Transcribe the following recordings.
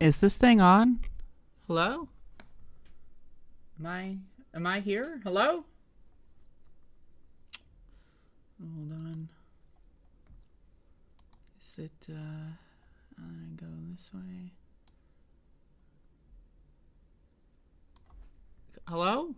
Is this thing on? Hello? Am I here? Hello? Hold on. Is it, I'm gonna go this way. Hello?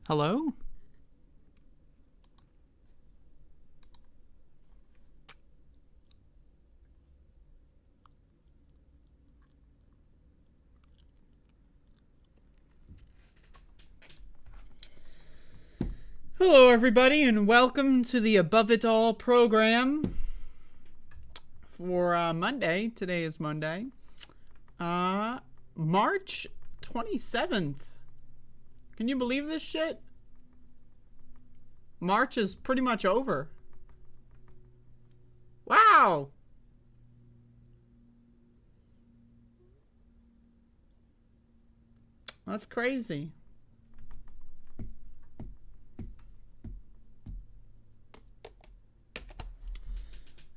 Hello? Hello, everybody, and welcome to the Above It All program for Monday. Today is Monday, March 27th. Can you believe this shit? March is pretty much over. Wow! That's crazy.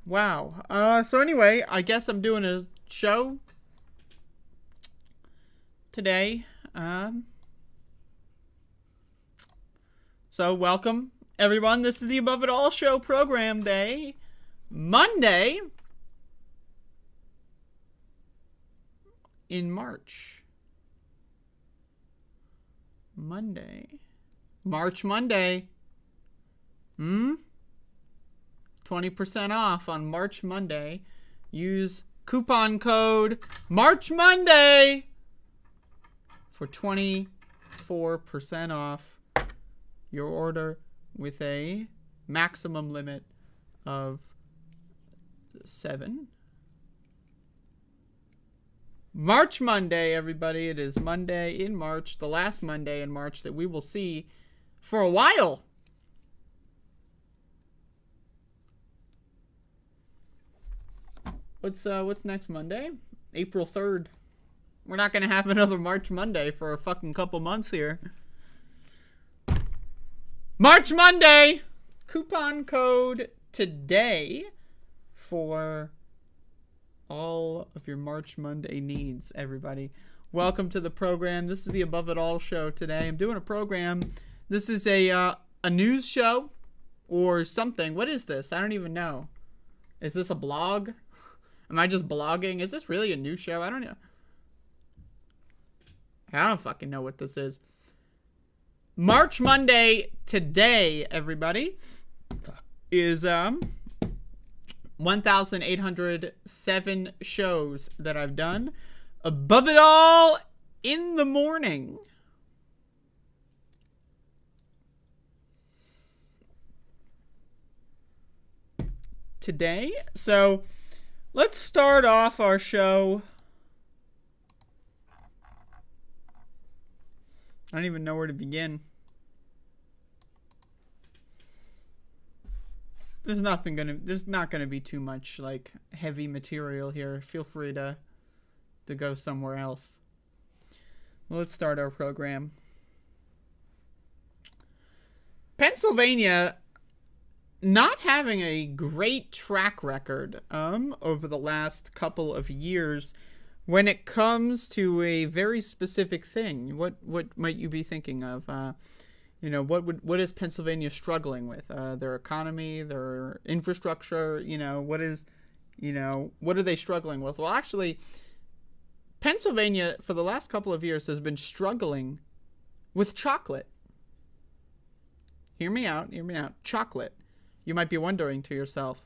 Wow. So anyway, I guess I'm doing a show today. So welcome, everyone. This is the Above It All Show program day. Monday in March. March Monday. 20% off on March Monday. Use coupon code March Monday for 24% off your order with a maximum limit of 7. March Monday, everybody. It is Monday in March, the last Monday in March that we will see for a while. What's next Monday? April 3rd. We're not gonna have another March Monday for a fucking couple months here. March Monday! Coupon code today for all of your March Monday needs, everybody. Welcome to the program. This is the Above It All show today. I'm doing a program. This is a news show or something. What is this? I don't even know. Is this a blog? Am I just blogging? Is this really a news show? I don't know. I don't fucking know what this is. March Monday today, everybody, is 1,807 shows that I've done. Above It All in the morning. Today, so let's start off our show. I don't even know where to begin. There's not gonna be too much like heavy material here. Feel free to go somewhere else. Well, let's start our program. Pennsylvania not having a great track record over the last couple of years when it comes to a very specific thing. What might you be thinking of? What is Pennsylvania struggling with? Their economy, their infrastructure, what are they struggling with? Well, actually, Pennsylvania for the last couple of years has been struggling with chocolate. Hear me out. Chocolate. You might be wondering to yourself,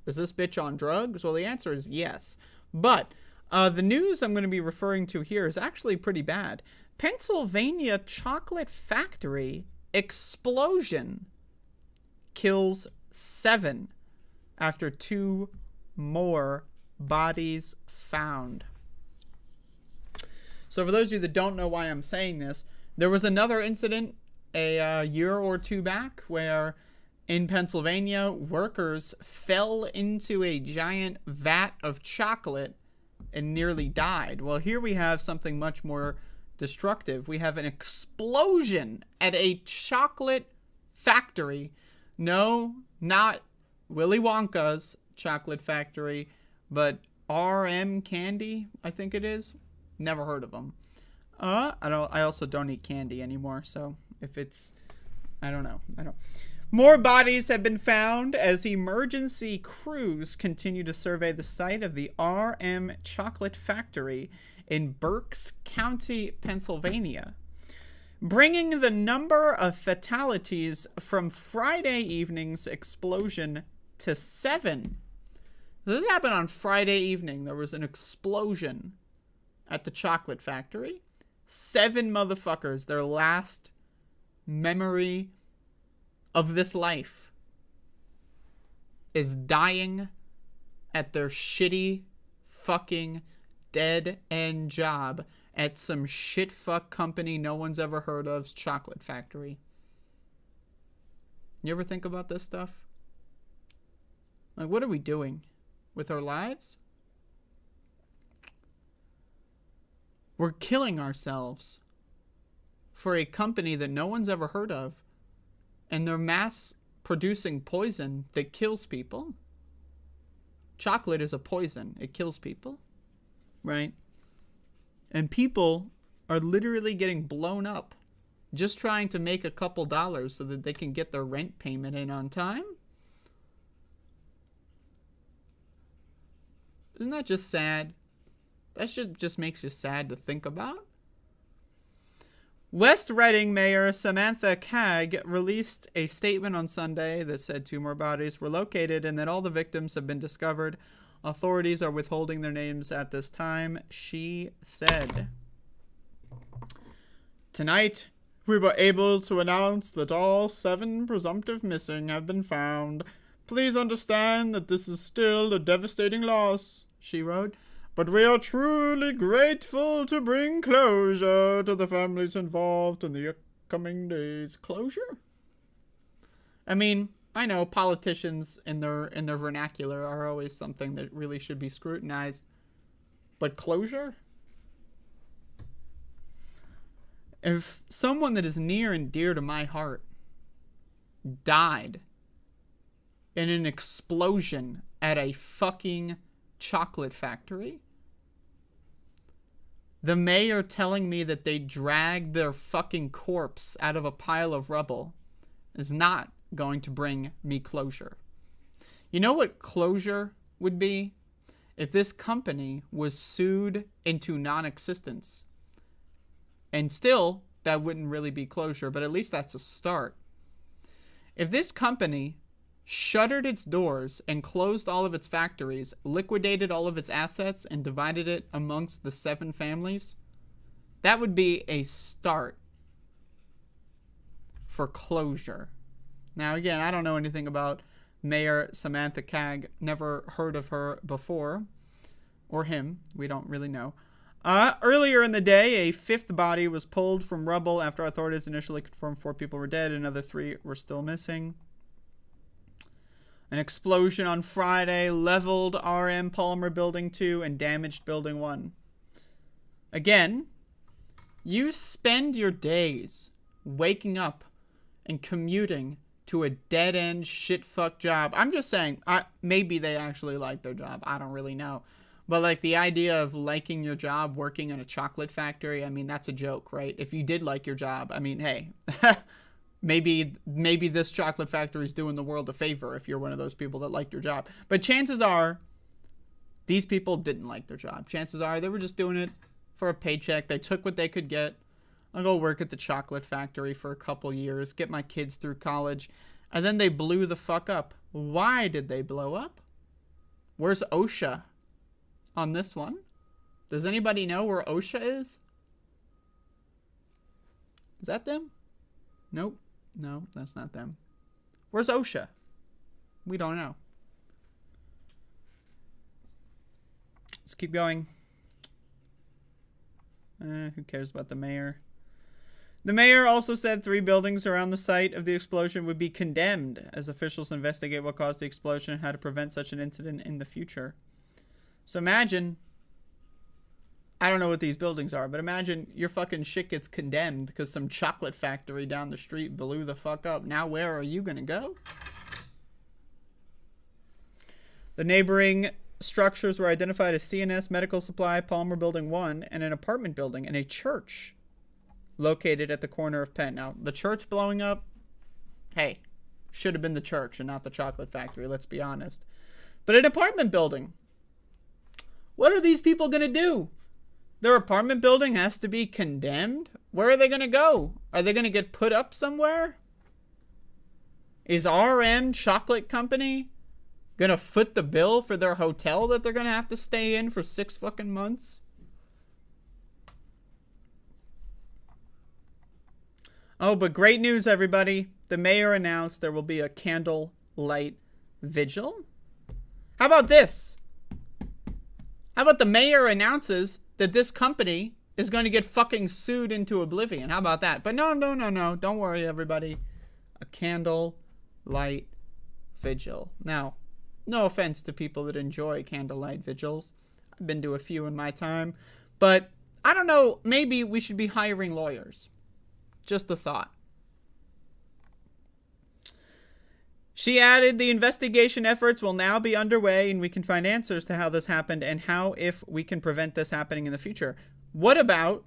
is this bitch on drugs? Well, the answer is yes. But the news I'm going to be referring to here is actually pretty bad. Pennsylvania chocolate factory explosion kills 7 after 2 more bodies found. So for those of you that don't know why I'm saying this, There was another incident a year or two back where in Pennsylvania, workers fell into a giant vat of chocolate and nearly died. Well, here we have something much more destructive. We have an explosion at a chocolate factory. No, not Willy Wonka's chocolate factory, but RM Candy, I think it is. Never heard of them. I also don't eat candy anymore, so if it's, I don't know. More bodies have been found as emergency crews continue to survey the site of the RM Chocolate Factory in Berks County, Pennsylvania, bringing the number of fatalities from Friday evening's explosion to 7. This happened on Friday evening. There was an explosion at the chocolate factory. 7 motherfuckers, their last memory of this life is dying at their shitty fucking dead end job at some shit fuck company no one's ever heard of's chocolate factory. You ever think about this stuff? Like, what are we doing with our lives? We're killing ourselves for a company that no one's ever heard of, and they're mass producing poison that kills people. Chocolate is a poison. It kills people, right? And people are literally getting blown up just trying to make a couple dollars so that they can get their rent payment in on time. Isn't that just sad? That shit just makes you sad to think about. West Reading Mayor Samantha Cagg released a statement on Sunday that said 2 more bodies were located and that all the victims have been discovered. Authorities are withholding their names at this time. She said, "Tonight, we were able to announce that all 7 presumptive missing have been found. Please understand that this is still a devastating loss," she wrote. "But we are truly grateful to bring closure to the families involved in the upcoming days." Closure? I mean, I know politicians in their vernacular are always something that really should be scrutinized. But closure? If someone that is near and dear to my heart died in an explosion at a fucking chocolate factory, the mayor telling me that they dragged their fucking corpse out of a pile of rubble is not going to bring me closure. You know what closure would be? If this company was sued into non-existence. And still, that wouldn't really be closure, but at least that's a start. If this company shuttered its doors and closed all of its factories, liquidated all of its assets, and divided it amongst the 7 families, that would be a start for closure. Now, again, I don't know anything about Mayor Samantha Cagg. Never heard of her before. Or him. We don't really know. Earlier in the day, a 5th body was pulled from rubble after authorities initially confirmed 4 people were dead. Another 3 were still missing. An explosion on Friday leveled RM Polymer Building 2 and damaged Building 1. Again, you spend your days waking up and commuting to a dead-end shit-fuck job. I'm just saying, maybe they actually like their job. I don't really know. But, like, the idea of liking your job working in a chocolate factory, I mean, that's a joke, right? If you did like your job, I mean, hey, maybe this chocolate factory is doing the world a favor if you're one of those people that liked your job. But chances are, these people didn't like their job. Chances are, they were just doing it for a paycheck. They took what they could get. I'll go work at the chocolate factory for a couple years, get my kids through college, and then they blew the fuck up. Why did they blow up? Where's OSHA on this one? Does anybody know where OSHA is? Is that them? Nope. No, that's not them. Where's OSHA? We don't know. Let's keep going. Who cares about the mayor? The mayor also said 3 buildings around the site of the explosion would be condemned as officials investigate what caused the explosion and how to prevent such an incident in the future. So imagine, I don't know what these buildings are, but imagine your fucking shit gets condemned because some chocolate factory down the street blew the fuck up. Now where are you gonna go? The neighboring structures were identified as CNS Medical Supply, Palmer Building 1, and an apartment building and a church located at the corner of Penn. Now, the church blowing up, hey, should have been the church and not the chocolate factory, let's be honest. But an apartment building. What are these people going to do? Their apartment building has to be condemned? Where are they going to go? Are they going to get put up somewhere? Is RM Chocolate Company going to foot the bill for their hotel that they're going to have to stay in for 6 fucking months? Oh, but great news, everybody. The mayor announced there will be a candlelight vigil. How about this? How about the mayor announces that this company is going to get fucking sued into oblivion? How about that? But no. Don't worry, everybody. A candlelight vigil. Now, no offense to people that enjoy candlelight vigils. I've been to a few in my time. But I don't know. Maybe we should be hiring lawyers. Just a thought. She added, the investigation efforts will now be underway and we can find answers to how this happened and how if we can prevent this happening in the future. What about,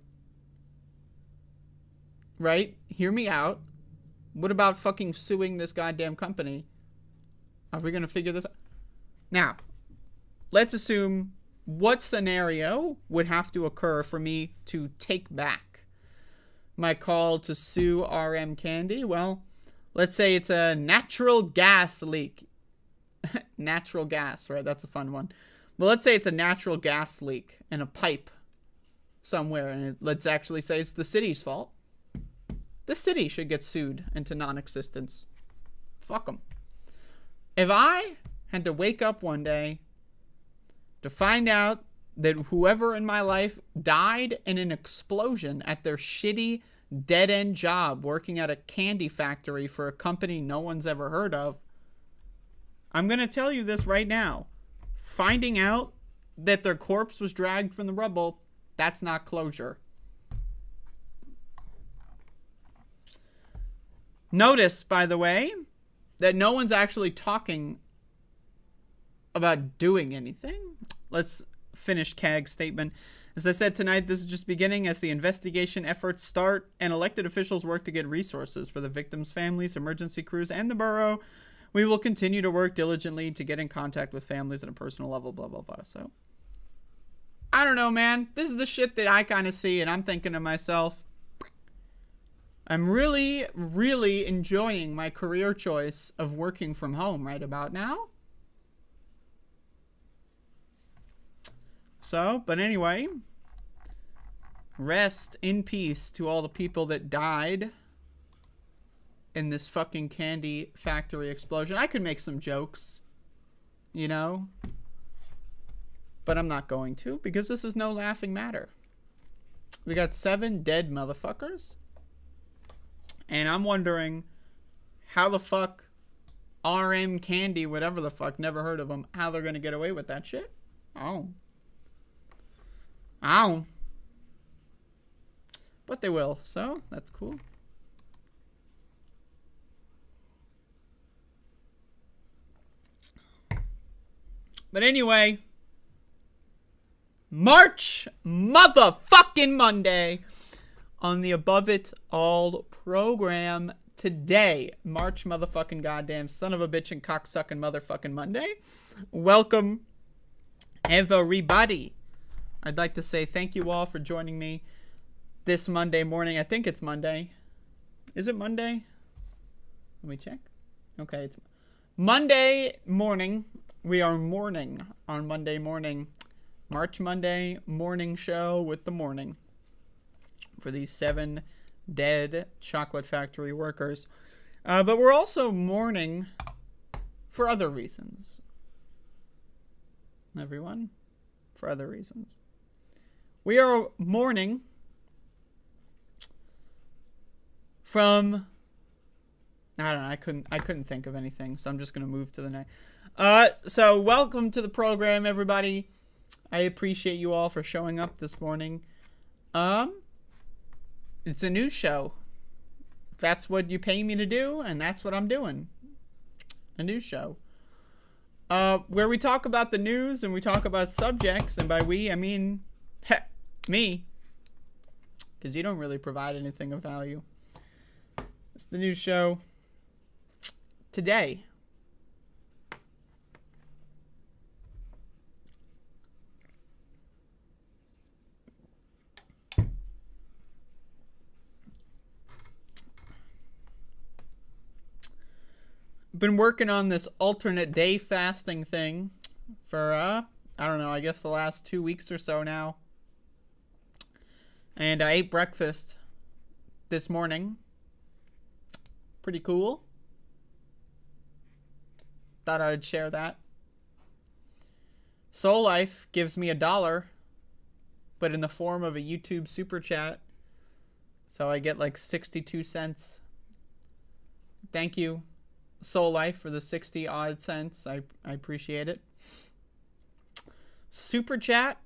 right? Hear me out. What about fucking suing this goddamn company? Are we going to figure this out? Now, let's assume what scenario would have to occur for me to take back my call to sue RM Candy. Well, let's say it's a natural gas leak. Natural gas, right? That's a fun one. Well, let's say it's a natural gas leak in a pipe somewhere, and let's actually say it's the city's fault. The city should get sued into non-existence. Fuck them. If I had to wake up one day to find out that whoever in my life died in an explosion at their shitty dead-end job working at a candy factory for a company no one's ever heard of, I'm going to tell you this right now. Finding out that their corpse was dragged from the rubble, that's not closure. Notice, by the way, that no one's actually talking about doing anything. Let's finish CAG's statement. As I said tonight, this is just beginning as the investigation efforts start and elected officials work to get resources for the victims' families, emergency crews, and the borough. We will continue to work diligently to get in contact with families at a personal level, blah, blah, blah. So, I don't know, man. This is the shit that I kind of see, and I'm thinking to myself, I'm really, really enjoying my career choice of working from home right about now. So, but anyway, rest in peace to all the people that died in this fucking candy factory explosion. I could make some jokes, you know, but I'm not going to because this is no laughing matter. We got 7 dead motherfuckers, and I'm wondering how the fuck RM Candy, whatever the fuck, never heard of them, how they're gonna get away with that shit. Oh. Ow. But they will, so that's cool. But anyway, March motherfucking Monday on the Above It All program today. March motherfucking goddamn son of a bitch and cocksucking motherfucking Monday. Welcome, everybody. I'd like to say thank you all for joining me this Monday morning. I think it's Monday. Is it Monday? Let me check. Okay, it's Monday morning. We are mourning on Monday morning. March Monday morning show with the morning for these 7 dead chocolate factory workers. But we're also mourning for other reasons. Everyone, for other reasons. We are mourning from, I don't know, I couldn't think of anything, so I'm just gonna move to the next. So welcome to the program, everybody. I appreciate you all for showing up this morning. It's a news show. That's what you pay me to do, and that's what I'm doing. A news show. Where we talk about the news and we talk about subjects, and by we, I mean me. Because you don't really provide anything of value. It's the news show. Today. Been working on this alternate day fasting thing for I don't know, I guess the last 2 weeks or so now. And I ate breakfast this morning. Pretty cool. Thought I'd share that. Soul Life gives me $1, but in the form of a YouTube super chat. So I get like 62 cents. Thank you, Soul Life, for the 60 odd cents. I appreciate it. Super chat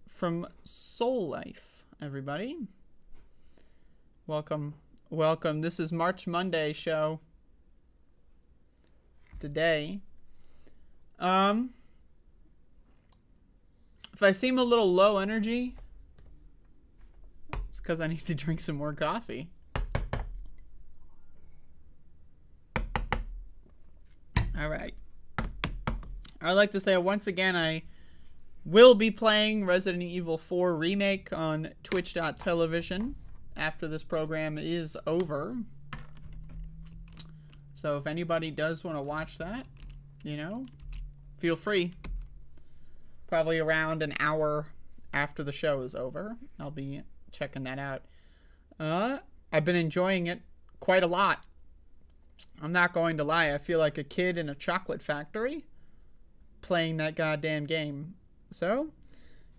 from Soul Life, everybody. Welcome. This is March Monday show. Today. If I seem a little low energy, it's because I need to drink some more coffee. All right. I'd like to say once again, I will be playing Resident Evil 4 Remake on twitch.tv after this program is over. So if anybody does want to watch that, you know, feel free. Probably around an hour after the show is over, I'll be checking that out. I've been enjoying it quite a lot. I'm not going to lie. I feel like a kid in a chocolate factory playing that goddamn game. So,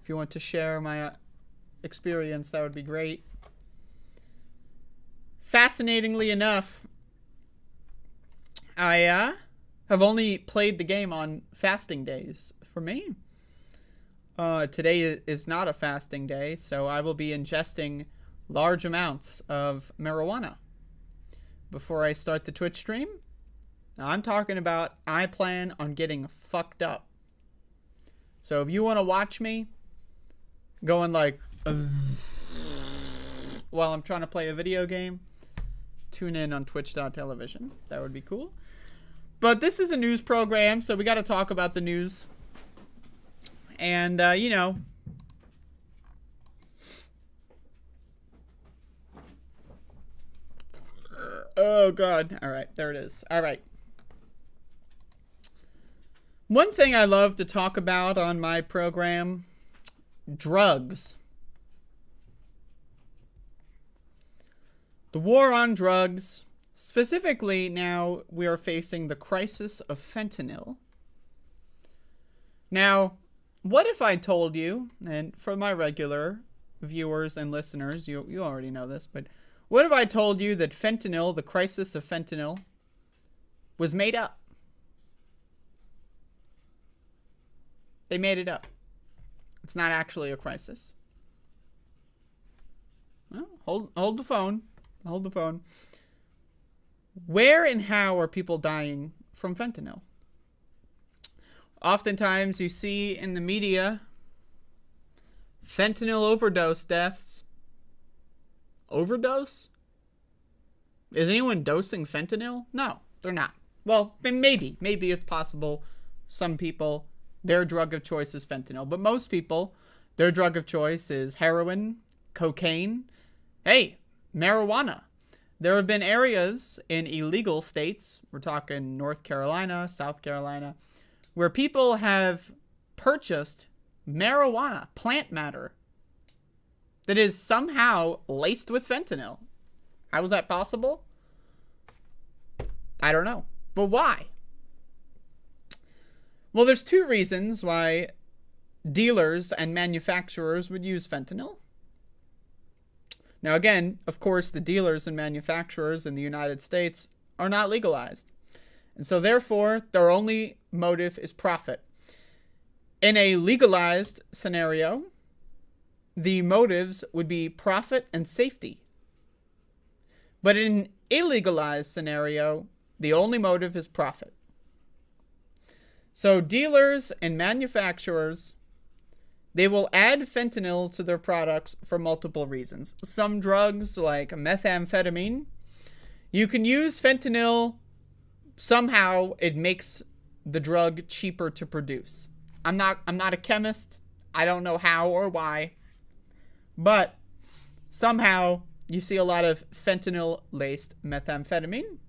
if you want to share my experience, that would be great. Fascinatingly enough, I have only played the game on fasting days for me. Today is not a fasting day, so I will be ingesting large amounts of marijuana before I start the Twitch stream. Now, I'm talking about I plan on getting fucked up. So if you want to watch me going like while I'm trying to play a video game, tune in on twitch.tv. That would be cool. But this is a news program, so we got to talk about the news. And, you know, oh, God. All right, there it is. All right. One thing I love to talk about on my program, drugs. The war on drugs. Specifically, now we are facing the crisis of fentanyl. Now, what if I told you, and for my regular viewers and listeners, you already know this, but what if I told you that fentanyl, the crisis of fentanyl, was made up? They made it up. It's not actually a crisis. Well, hold the phone. Hold the phone. Where and how are people dying from fentanyl? Oftentimes you see in the media fentanyl overdose deaths. Overdose? Is anyone dosing fentanyl? No, they're not. Well, maybe. Maybe it's possible. Some people, their drug of choice is fentanyl. But most people, their drug of choice is heroin, cocaine, marijuana. There have been areas in illegal states, we're talking North Carolina, South Carolina, where people have purchased marijuana, plant matter, that is somehow laced with fentanyl. How is that possible? I don't know. But why? Well, there's two reasons why dealers and manufacturers would use fentanyl. Now, again, of course, the dealers and manufacturers in the United States are not legalized. And so, therefore, their only motive is profit. In a legalized scenario, the motives would be profit and safety. But in an illegalized scenario, the only motive is profit. So dealers and manufacturers, they will add fentanyl to their products for multiple reasons. Some drugs, like methamphetamine, you can use fentanyl. Somehow it makes the drug cheaper to produce. I'm not a chemist. I don't know how or why. But somehow you see a lot of fentanyl-laced methamphetamine.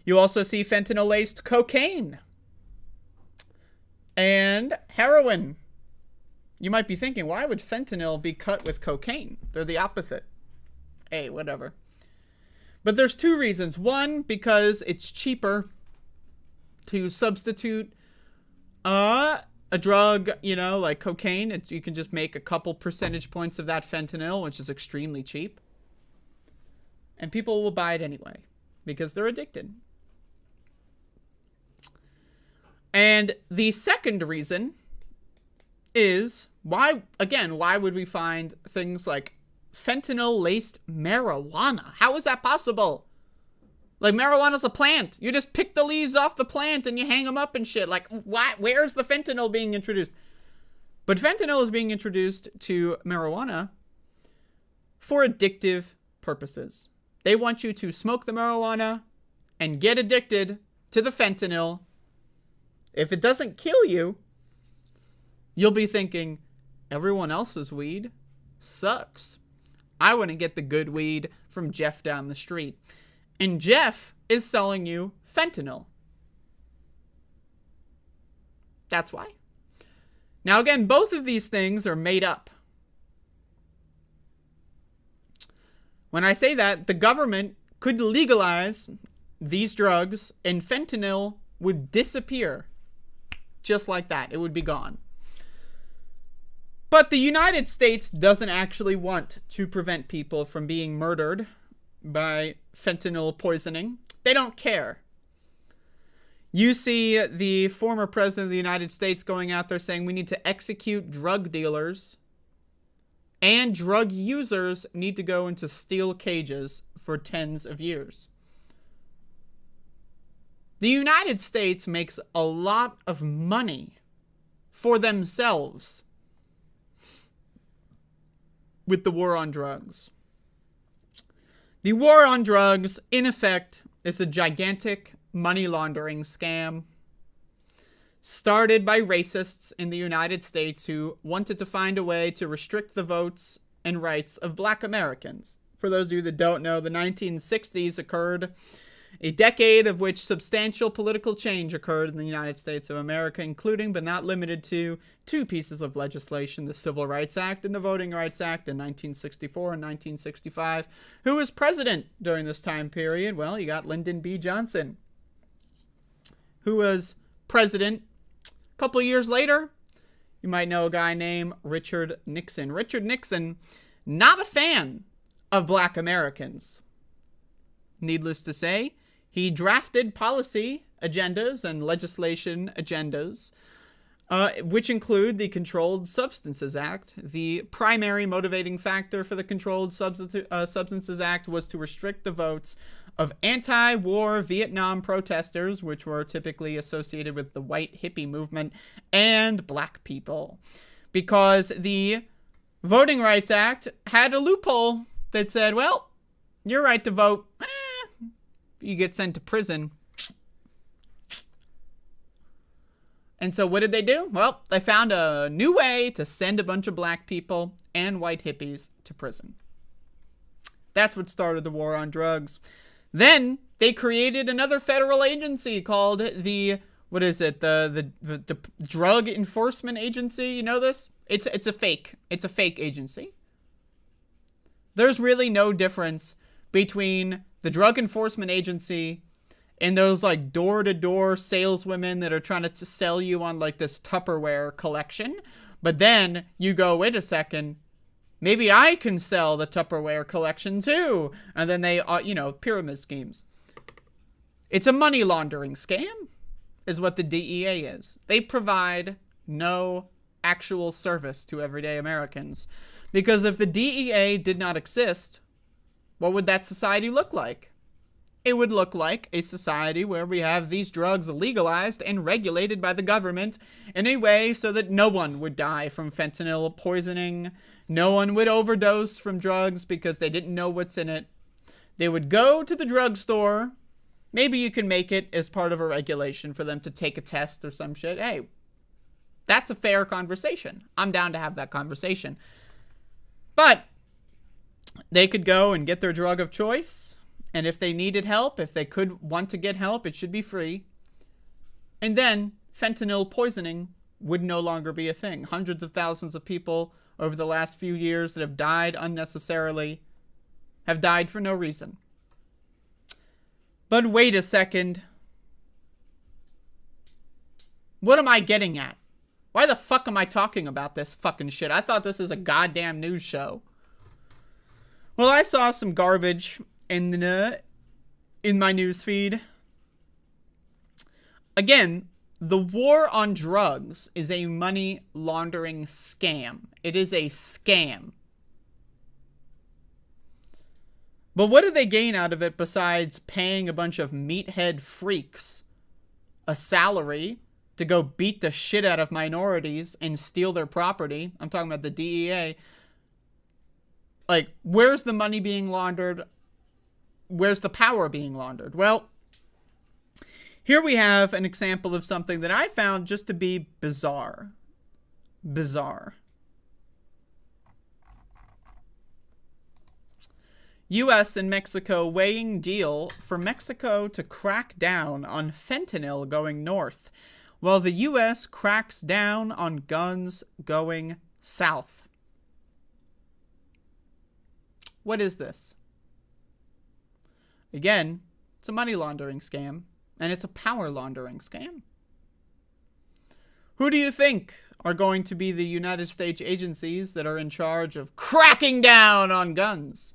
You also see fentanyl-laced cocaine and heroin. You might be thinking, why would fentanyl be cut with cocaine? They're the opposite. Hey, whatever. But there's two reasons. One, because it's cheaper to substitute a drug, like cocaine. You can just make a couple percentage points of that fentanyl, which is extremely cheap. And people will buy it anyway because they're addicted. And the second reason is, why would we find things like fentanyl-laced marijuana? How is that possible? Like, marijuana's a plant. You just pick the leaves off the plant and you hang them up and shit. Like, why? Where's the fentanyl being introduced? But fentanyl is being introduced to marijuana for addictive purposes. They want you to smoke the marijuana and get addicted to the fentanyl. If it doesn't kill you, you'll be thinking, everyone else's weed sucks. I want to get the good weed from Jeff down the street. And Jeff is selling you fentanyl. That's why. Now, again, both of these things are made up. When I say that, the government could legalize these drugs and fentanyl would disappear. Just like that. It would be gone. But the United States doesn't actually want to prevent people from being murdered by fentanyl poisoning. They don't care. You see the former president of the United States going out there saying we need to execute drug dealers and drug users need to go into steel cages for tens of years. The United States makes a lot of money for themselves with the war on drugs. The war on drugs, in effect, is a gigantic money laundering scam started by racists in the United States who wanted to find a way to restrict the votes and rights of Black Americans. For those of you that don't know, the 1960s occurred, a decade of which substantial political change occurred in the United States of America, including but not limited to two pieces of legislation, the Civil Rights Act and the Voting Rights Act in 1964 and 1965. Who was president during this time period? Well, you got Lyndon B. Johnson, who was president a couple years later. You might know a guy named Richard Nixon. Richard Nixon, not a fan of Black Americans. Needless to say, he drafted policy agendas and legislation agendas, which include the Controlled Substances Act. The primary motivating factor for the Controlled Substances Act was to restrict the votes of anti-war Vietnam protesters, which were typically associated with the white hippie movement, and Black people. Because the Voting Rights Act had a loophole that said, well, your right to vote, you get sent to prison. And so what did they do? Well, they found a new way to send a bunch of Black people and white hippies to prison. That's what started the war on drugs. Then they created another federal agency called the, the Drug Enforcement Agency. You know this? It's a fake agency. There's really no difference between the Drug Enforcement Agency and those like door-to-door saleswomen that are trying to sell you on like this Tupperware collection. But then you go, wait a second, Maybe I can sell the Tupperware collection too. And then they, pyramid schemes. It's a money laundering scam, is what the DEA is. They provide no actual service to everyday Americans. Because if the DEA did not exist, what would that society look like? It would look like a society where we have these drugs legalized and regulated by the government in a way so that no one would die from fentanyl poisoning. No one would overdose from drugs because they didn't know what's in it. They would go to the drugstore. Maybe you can make it as part of a regulation for them to take a test or some shit. Hey, that's a fair conversation. I'm down to have that conversation. But they could go and get their drug of choice. And if they needed help, if they could want to get help, it should be free. And then fentanyl poisoning would no longer be a thing. Hundreds of thousands of people over the last few years that have died unnecessarily have died for no reason. But wait a second. What am I getting at? Why the fuck am I talking about this fucking shit? I thought this is a goddamn news show. Well, I saw some garbage in my newsfeed. Again, the war on drugs is a money laundering scam. It is a scam. But what do they gain out of it besides paying a bunch of meathead freaks a salary to go beat the shit out of minorities and steal their property? I'm talking about the DEA. Like, where's the money being laundered? Where's the power being laundered? Well, here we have an example of something that I found just to be bizarre. Bizarre. U.S. and Mexico weighing deal for Mexico to crack down on fentanyl going north, while the U.S. cracks down on guns going south. What is this? Again, it's a money laundering scam, and it's a power laundering scam. Who do you think are going to be the United States agencies that are in charge of cracking down on guns?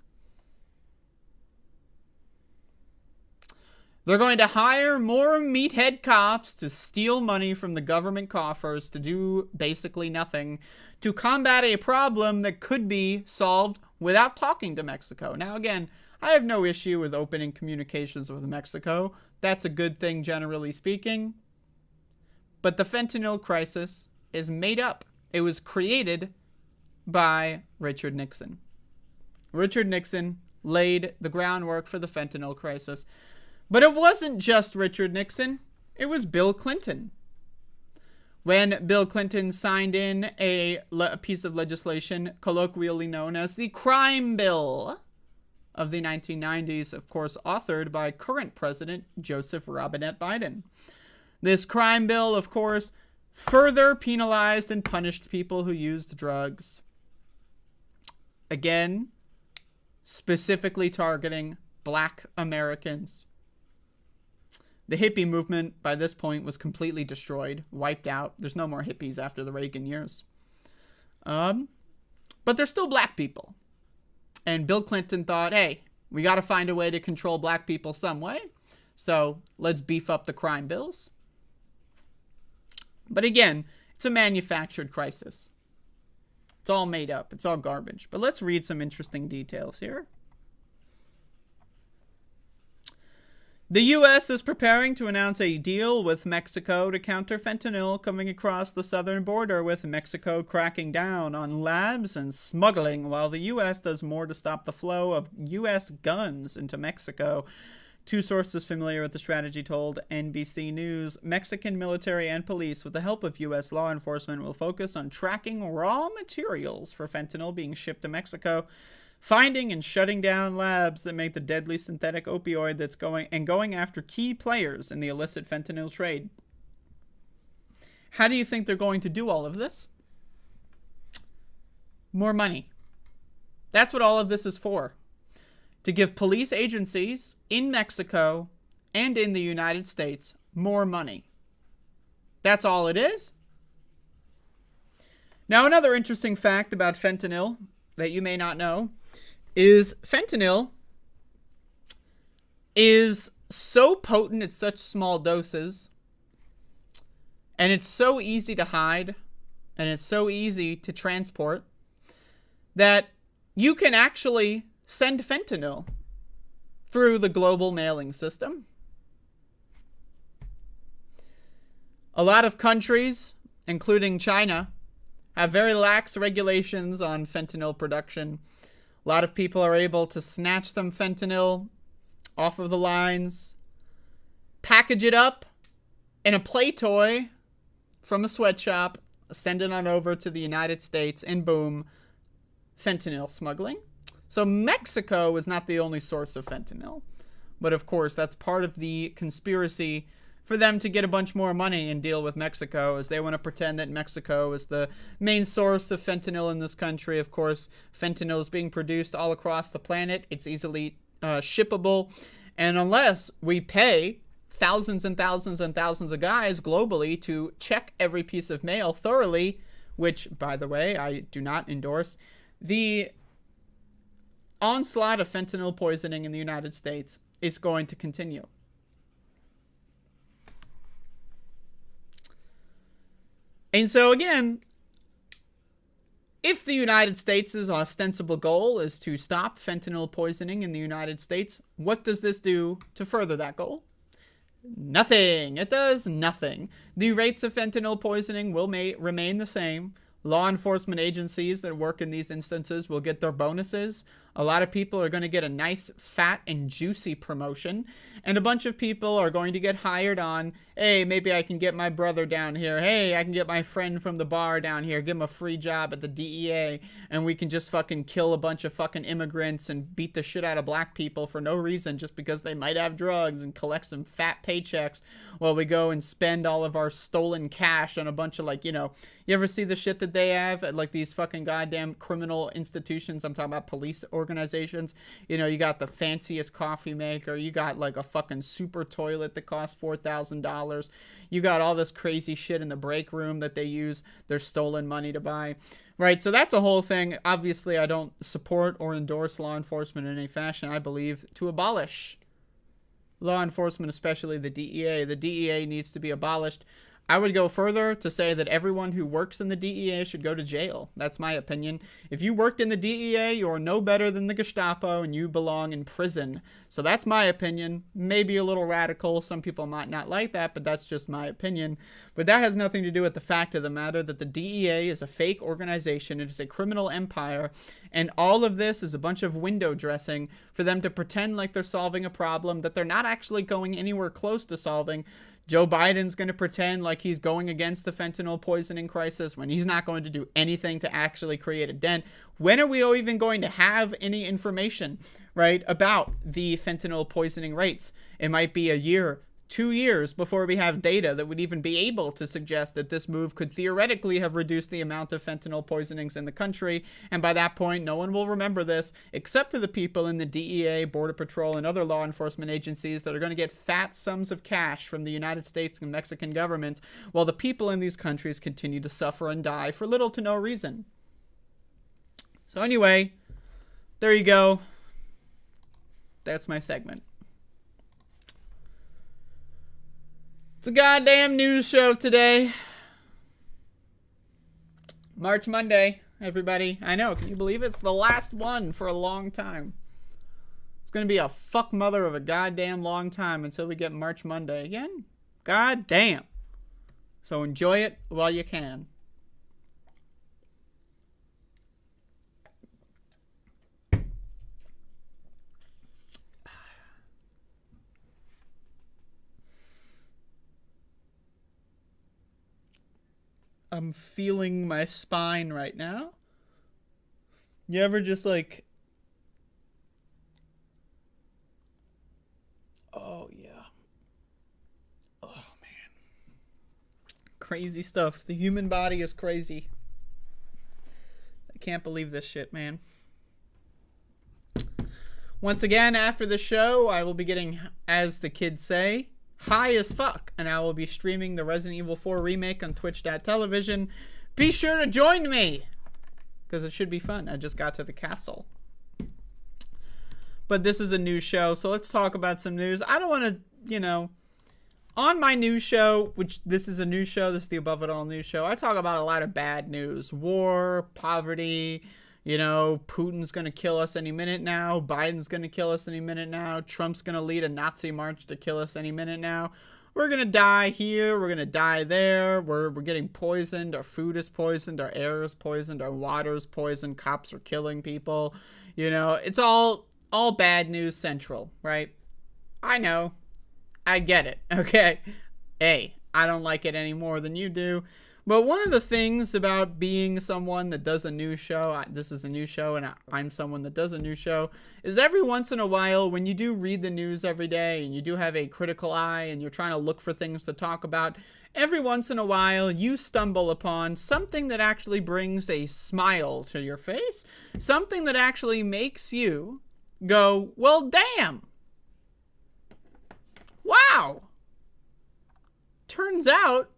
They're going to hire more meathead cops to steal money from the government coffers to do basically nothing to combat a problem that could be solved without talking to Mexico. Now, again, I have no issue with opening communications with Mexico. That's a good thing, generally speaking. But the fentanyl crisis is made up. It was created by Richard Nixon. Richard Nixon laid the groundwork for the fentanyl crisis. But it wasn't just Richard Nixon. It was Bill Clinton. When Bill Clinton signed in a piece of legislation colloquially known as the Crime Bill of the 1990s, of course, authored by current President Joseph Robinette Biden. This crime bill, of course, further penalized and punished people who used drugs. Again, specifically targeting Black Americans. The hippie movement, by this point, was completely destroyed, wiped out. There's no more hippies after the Reagan years. But there's still black people. And Bill Clinton thought, hey, we got to find a way to control black people some way. So let's beef up the crime bills. But again, it's a manufactured crisis. It's all made up. It's all garbage. But let's read some interesting details here. The U.S. is preparing to announce a deal with Mexico to counter fentanyl coming across the southern border, with Mexico cracking down on labs and smuggling, while the U.S. does more to stop the flow of U.S. guns into Mexico. Two sources familiar with the strategy told NBC News Mexican military and police, with the help of U.S. law enforcement, will focus on tracking raw materials for fentanyl being shipped to Mexico, finding and shutting down labs that make the deadly synthetic opioid that's going after key players in the illicit fentanyl trade. How do you think they're going to do all of this? More money. That's what all of this is for. To give police agencies in Mexico and in the United States more money. That's all it is. Now, another interesting fact about fentanyl that you may not know is fentanyl is so potent at such small doses, and it's so easy to hide, and it's so easy to transport, that you can actually send fentanyl through the global mailing system. A lot of countries, including China, have very lax regulations on fentanyl production. A lot of people are able to snatch some fentanyl off of the lines, package it up in a play toy from a sweatshop, send it on over to the United States, and boom, fentanyl smuggling. So Mexico is not the only source of fentanyl, but of course that's part of the conspiracy for them to get a bunch more money and deal with Mexico, as they want to pretend that Mexico is the main source of fentanyl in this country. Of course, fentanyl is being produced all across the planet. It's easily shippable, and unless we pay thousands and thousands and thousands of guys globally to check every piece of mail thoroughly, which, by the way, I do not endorse, the onslaught of fentanyl poisoning in the United States is going to continue. And so again, if the United States' ostensible goal is to stop fentanyl poisoning in the United States, what does this do to further that goal? Nothing. It does nothing. The rates of fentanyl poisoning will remain the same. Law enforcement agencies that work in these instances will get their bonuses. A lot of people are going to get a nice, fat, and juicy promotion. And a bunch of people are going to get hired on, hey, maybe I can get my brother down here. Hey, I can get my friend from the bar down here. Give him a free job at the DEA. And we can just fucking kill a bunch of fucking immigrants and beat the shit out of black people for no reason, just because they might have drugs, and collect some fat paychecks while we go and spend all of our stolen cash on a bunch of, like, you know, you ever see the shit that they have at, like, these fucking goddamn criminal institutions? I'm talking about police organizations. You know, you got the fanciest coffee maker. You got, like, a fucking super toilet that costs $4,000. You got all this crazy shit in the break room that they use their stolen money to buy. Right, so that's a whole thing. Obviously, I don't support or endorse law enforcement in any fashion. I believe to abolish law enforcement, especially the DEA. The DEA needs to be abolished. I would go further to say that everyone who works in the DEA should go to jail. That's my opinion. If you worked in the DEA, you're no better than the Gestapo, and you belong in prison. So that's my opinion. Maybe a little radical. Some people might not like that, but that's just my opinion. But that has nothing to do with the fact of the matter that the DEA is a fake organization. It is a criminal empire. And all of this is a bunch of window dressing for them to pretend like they're solving a problem that they're not actually going anywhere close to solving. Joe Biden's going to pretend like he's going against the fentanyl poisoning crisis when he's not going to do anything to actually create a dent. When are we even going to have any information, right, about the fentanyl poisoning rates? It might be a year, 2 years before we have data that would even be able to suggest that this move could theoretically have reduced the amount of fentanyl poisonings in the country. And by that point, no one will remember this except for the people in the DEA, Border Patrol, and other law enforcement agencies that are going to get fat sums of cash from the United States and Mexican governments, while the people in these countries continue to suffer and die for little to no reason. So anyway, there you go. That's my segment. It's a goddamn news show today. March Monday, everybody. I know, can you believe it? It's the last one for a long time. It's going to be a fuck mother of a goddamn long time until we get March Monday again. God damn. So enjoy it while you can. I'm feeling my spine right now. You ever just like... Oh, yeah. Oh, man. Crazy stuff. The human body is crazy. I can't believe this shit, man. Once again, after the show, I will be getting, as the kids say, high as fuck, and I will be streaming the Resident Evil 4 remake on twitch.tv. Be sure to join me because it should be fun. I just got to the castle. But this is a news show, so let's talk about some news. I don't want to, on my news show, which this is a news show, this is the Above It All news show, I talk about a lot of bad news. War, poverty, Putin's going to kill us any minute now. Biden's going to kill us any minute now. Trump's going to lead a Nazi march to kill us any minute now. We're going to die here. We're going to die there. We're getting poisoned. Our food is poisoned. Our air is poisoned. Our water is poisoned. Cops are killing people. It's all bad news central, right? I know. I get it, okay? Hey, I don't like it any more than you do. But one of the things about being someone that does a news show, this is a news show and I'm someone that does a news show, is every once in a while when you do read the news every day and you do have a critical eye and you're trying to look for things to talk about, every once in a while you stumble upon something that actually brings a smile to your face, something that actually makes you go, well, damn. Wow. Turns out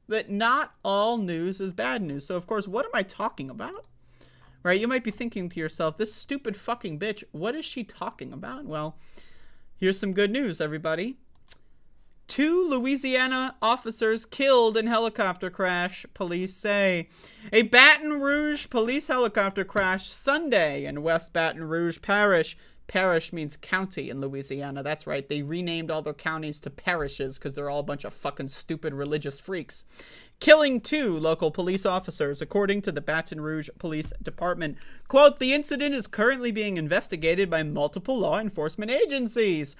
that not all news is bad news. So, of course, what am I talking about? Right? You might be thinking to yourself, this stupid fucking bitch, what is she talking about? Well, here's some good news, everybody. 2 Louisiana officers killed in helicopter crash, police say. A Baton Rouge police helicopter crash Sunday in West Baton Rouge Parish. Parish means county in Louisiana. That's right. They renamed all their counties to parishes because they're all a bunch of fucking stupid religious freaks. Killing 2 local police officers, according to the Baton Rouge Police Department. Quote, the incident is currently being investigated by multiple law enforcement agencies,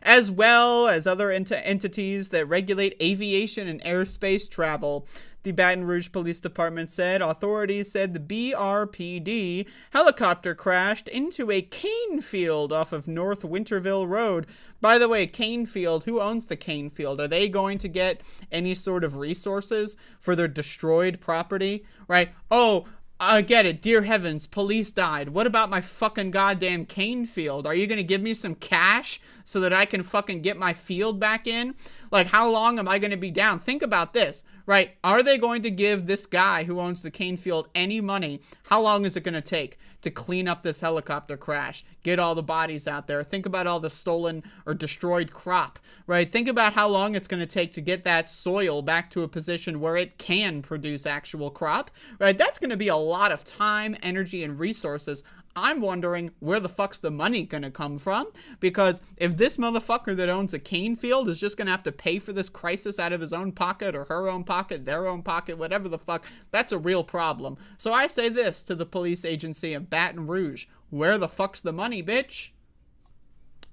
as well as other entities that regulate aviation and airspace travel. The Baton Rouge Police Department said authorities said the BRPD helicopter crashed into a cane field off of North Winterville Road. By the way, cane field, who owns the cane field? Are they going to get any sort of resources for their destroyed property? Right? Oh, I get it. Dear heavens, police died. What about my fucking goddamn cane field? Are you going to give me some cash so that I can fucking get my field back in? Like, how long am I going to be down? Think about this, right? Are they going to give this guy who owns the cane field any money? How long is it going to take to clean up this helicopter crash? Get all the bodies out there. Think about all the stolen or destroyed crop, right? Think about how long it's going to take to get that soil back to a position where it can produce actual crop, right? That's going to be a lot of time, energy, and resources. I'm wondering where the fuck's the money gonna come from? Because if this motherfucker that owns a cane field is just gonna have to pay for this crisis out of his own pocket or her own pocket, their own pocket, whatever the fuck, that's a real problem. So I say this to the police agency of Baton Rouge. Where the fuck's the money, bitch?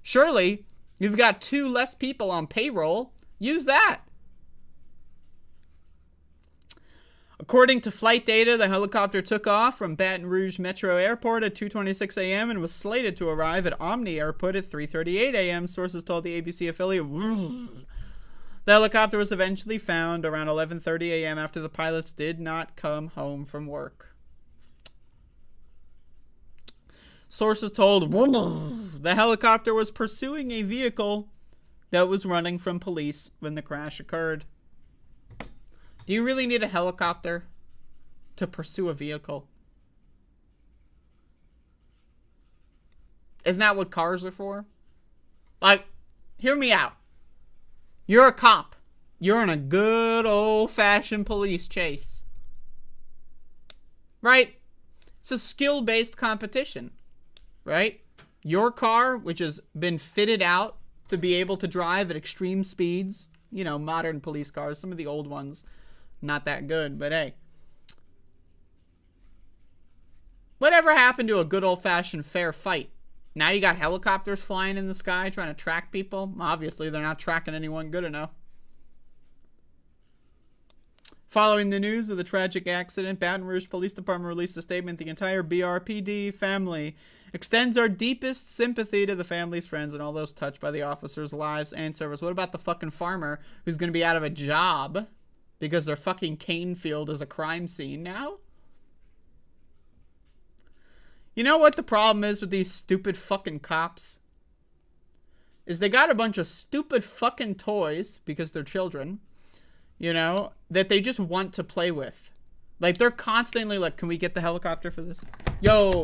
Surely, you've got 2 less people on payroll. Use that. According to flight data, the helicopter took off from Baton Rouge Metro Airport at 2:26 a.m. and was slated to arrive at Omni Airport at 3:38 a.m., sources told the ABC affiliate. The helicopter was eventually found around 11:30 a.m. after the pilots did not come home from work. Sources told the helicopter was pursuing a vehicle that was running from police when the crash occurred. Do you really need a helicopter to pursue a vehicle? Isn't that what cars are for? Like, hear me out. You're a cop. You're in a good old-fashioned police chase. Right? It's a skill-based competition. Right? Your car, which has been fitted out to be able to drive at extreme speeds. Modern police cars. Some of the old ones, not that good, but hey. Whatever happened to a good old-fashioned fair fight? Now you got helicopters flying in the sky trying to track people. Obviously, they're not tracking anyone good enough. Following the news of the tragic accident, Baton Rouge Police Department released a statement. The entire BRPD family extends our deepest sympathy to the families, friends, and all those touched by the officers' lives and service. What about the fucking farmer who's going to be out of a job because their fucking cane field is a crime scene now? You know what the problem is with these stupid fucking cops? Is they got a bunch of stupid fucking toys, because they're children, that they just want to play with. Like, they're constantly like, can we get the helicopter for this? Yo,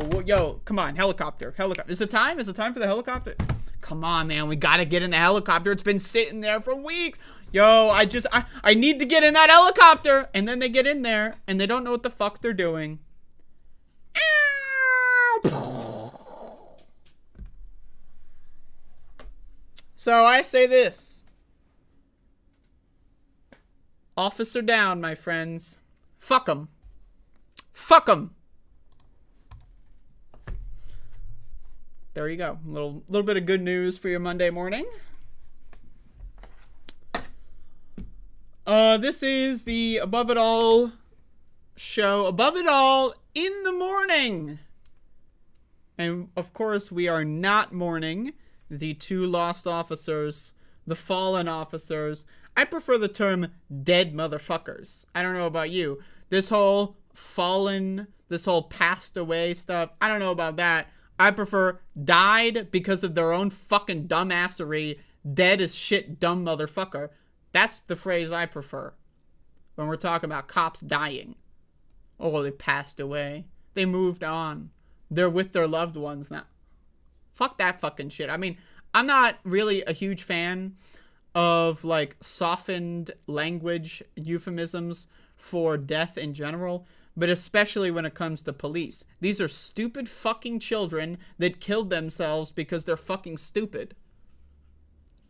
come on, helicopter. Is it time? Is it time for the helicopter? Come on, man, we gotta get in the helicopter. It's been sitting there for weeks. Yo, I need to get in that helicopter. And then they get in there, and they don't know what the fuck they're doing. So I say this. Officer down, my friends. Fuck 'em. Fuck 'em. There you go. A little bit of good news for your Monday morning. This is the Above It All show. Above It All in the morning. And, of course, we are not mourning the two lost officers, the fallen officers. I prefer the term dead motherfuckers. I don't know about you. This whole fallen, this whole passed away stuff, I don't know about that. I prefer died because of their own fucking dumbassery, dead as shit dumb motherfucker. That's the phrase I prefer when we're talking about cops dying. Oh, they passed away. They moved on. They're with their loved ones now. Fuck that fucking shit. I mean, I'm not really a huge fan of, like, softened language euphemisms for death in general, but especially when it comes to police. These are stupid fucking children that killed themselves because they're fucking stupid.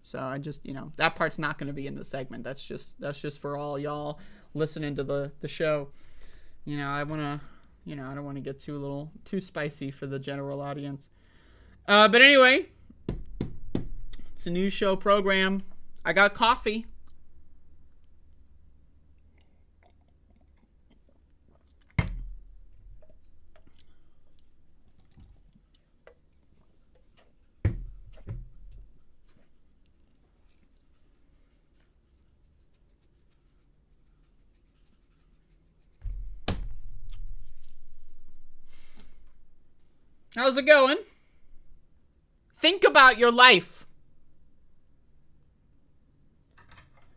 So I just, that part's not going to be in the segment. That's just for all y'all listening to the show. I want to, I don't want to get too spicy for the general audience. But anyway, it's a new show program. I got coffee. How's it going? Think about your life.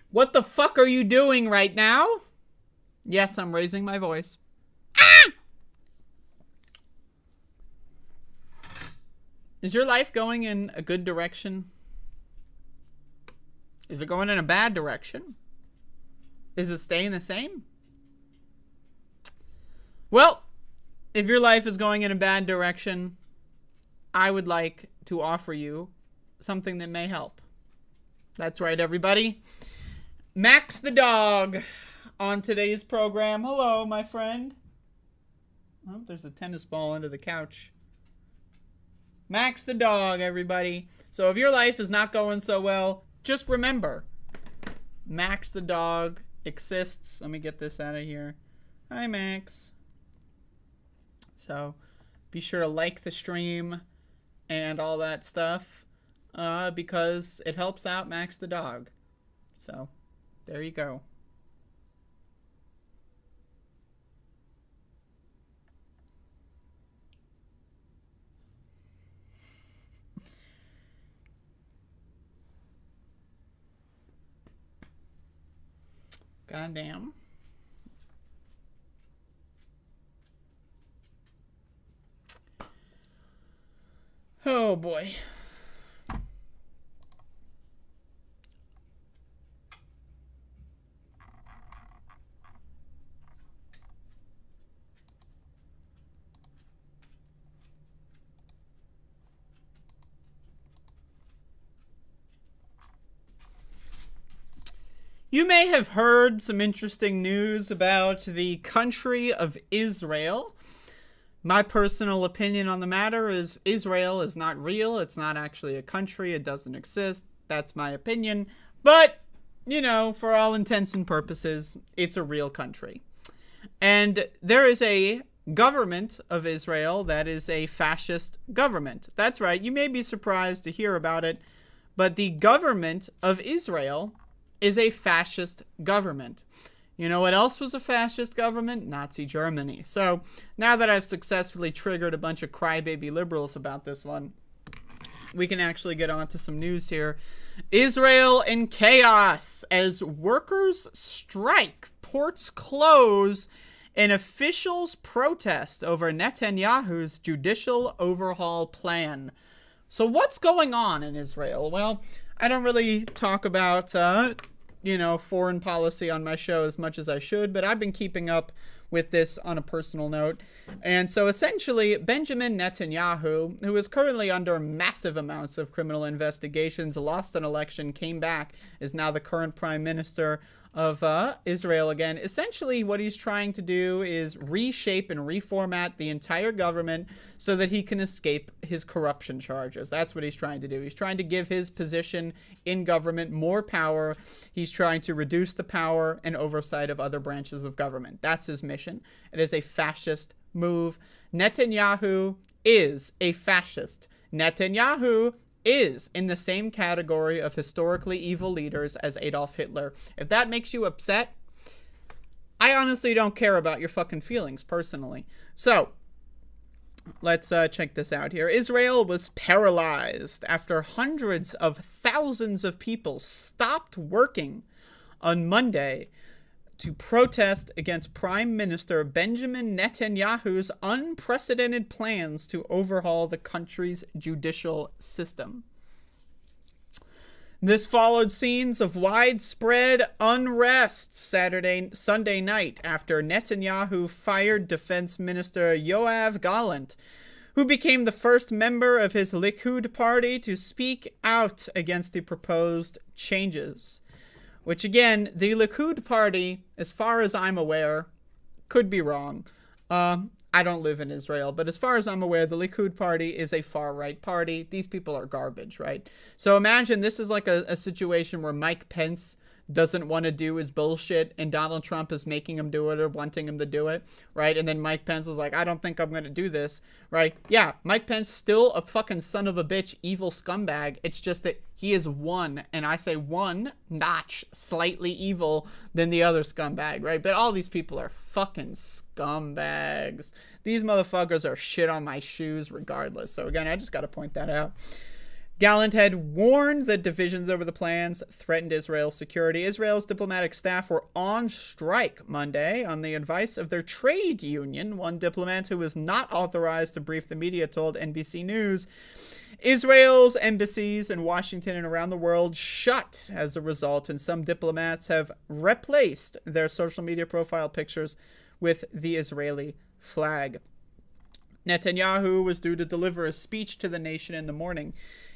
What the fuck are you doing right now? Yes, I'm raising my voice. Ah! Is your life going in a good direction? Is it going in a bad direction? Is it staying the same? Well, if your life is going in a bad direction, I would like to offer you something that may help. That's right, everybody. Max the dog on today's program. Hello, my friend. Oh, there's a tennis ball under the couch. Max the dog, everybody. So if your life is not going so well, just remember, Max the dog exists. Let me get this out of here. Hi, Max. So be sure to like the stream and all that stuff because it helps out Max the dog. So there you go. Goddamn. Oh boy. You may have heard some interesting news about the country of Israel. My personal opinion on the matter is Israel is not real. It's not actually a country. It doesn't exist. That's my opinion. But, for all intents and purposes, it's a real country. And there is a government of Israel that is a fascist government. That's right. You may be surprised to hear about it, but the government of Israel is a fascist government. You know what else was a fascist government? Nazi Germany. So now that I've successfully triggered a bunch of crybaby liberals about this one, we can actually get on to some news here. Israel in chaos as workers strike, ports close, an official's protest over Netanyahu's judicial overhaul plan. So what's going on in Israel? Well, I don't really talk about, foreign policy on my show as much as I should, but I've been keeping up with this on a personal note. And so essentially, Benjamin Netanyahu, who is currently under massive amounts of criminal investigations, lost an election, came back, is now the current prime minister of Israel again. Essentially, what he's trying to do is reshape and reformat the entire government so that he can escape his corruption charges. That's what he's trying to do. He's trying to give his position in government more power. He's trying to reduce the power and oversight of other branches of government. That's his mission. It is a fascist move. Netanyahu is a fascist. Netanyahu is in the same category of historically evil leaders as Adolf Hitler. If that makes you upset, I honestly don't care about your fucking feelings, personally. So, let's check this out here. Israel was paralyzed after hundreds of thousands of people stopped working on Monday to protest against Prime Minister Benjamin Netanyahu's unprecedented plans to overhaul the country's judicial system. This followed scenes of widespread unrest Sunday night after Netanyahu fired Defense Minister Yoav Gallant, who became the first member of his Likud party to speak out against the proposed changes. Which, again, the Likud party, as far as I'm aware, could be wrong. I don't live in Israel, but as far as I'm aware, the Likud party is a far-right party. These people are garbage, right? So imagine this is like a situation where Mike Pence doesn't want to do his bullshit and Donald Trump is making him do it or wanting him to do it, right? And then Mike Pence was like, I don't think I'm going to do this, right? Yeah, Mike Pence still a fucking son of a bitch, evil scumbag. It's just that he is one, and I say one notch slightly evil than the other scumbag, right? But all these people are fucking scumbags. These motherfuckers are shit on my shoes regardless. So again, I just got to point that out. Gallant had warned that divisions over the plans threatened Israel's security. Israel's diplomatic staff were on strike Monday on the advice of their trade union. One diplomat who was not authorized to brief the media told NBC News Israel's embassies in Washington and around the world shut as a result, and some diplomats have replaced their social media profile pictures with the Israeli flag. Netanyahu was due to deliver a speech to the nation in the morning.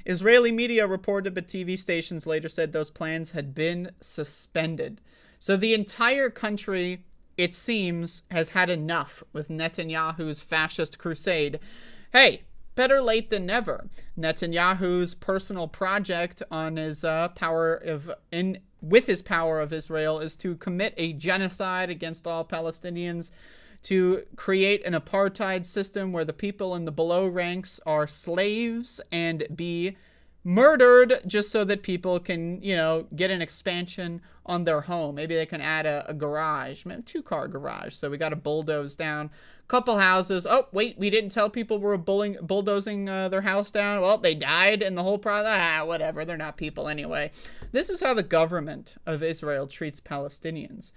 Israeli media reported, but TV stations later said those plans had been suspended. So the entire country, it seems, has had enough with Netanyahu's fascist crusade. Hey, better late than never. Netanyahu's personal project on his with his power of Israel is to commit a genocide against all Palestinians, to create an apartheid system where the people in the below ranks are slaves and be murdered just so that people can, get an expansion on their home. Maybe they can add a garage, maybe a 2-car garage. So we got to bulldoze down a couple houses. Oh, wait, we didn't tell people we were bulldozing their house down. Well, they died in the whole process. Whatever, they're not people anyway. This is how the government of Israel treats Palestinians.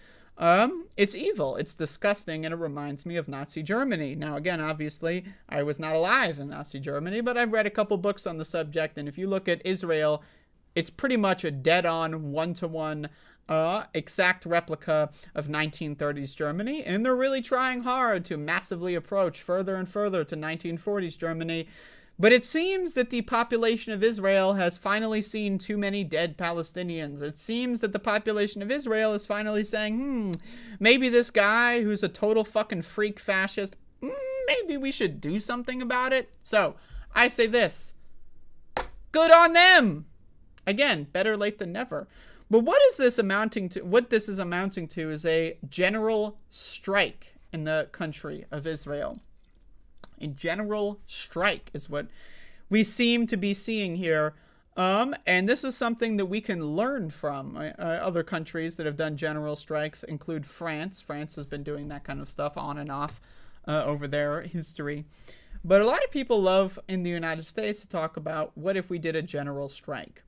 It's evil, it's disgusting, and it reminds me of Nazi Germany. Now, again, obviously, I was not alive in Nazi Germany, but I've read a couple books on the subject, and if you look at Israel, it's pretty much a dead-on, one-to-one, exact replica of 1930s Germany, and they're really trying hard to massively approach further and further to 1940s Germany. But it seems that the population of Israel has finally seen too many dead Palestinians. It seems that the population of Israel is finally saying, maybe this guy who's a total fucking freak fascist, maybe we should do something about it. So, I say this. Good on them! Again, better late than never. But what is this amounting to? What this is amounting to is a general strike in the country of Israel. A general strike is what we seem to be seeing here. And this is something that we can learn from. Other countries that have done general strikes include France. France has been doing that kind of stuff on and off over their history. But a lot of people love in the United States to talk about what if we did a general strike.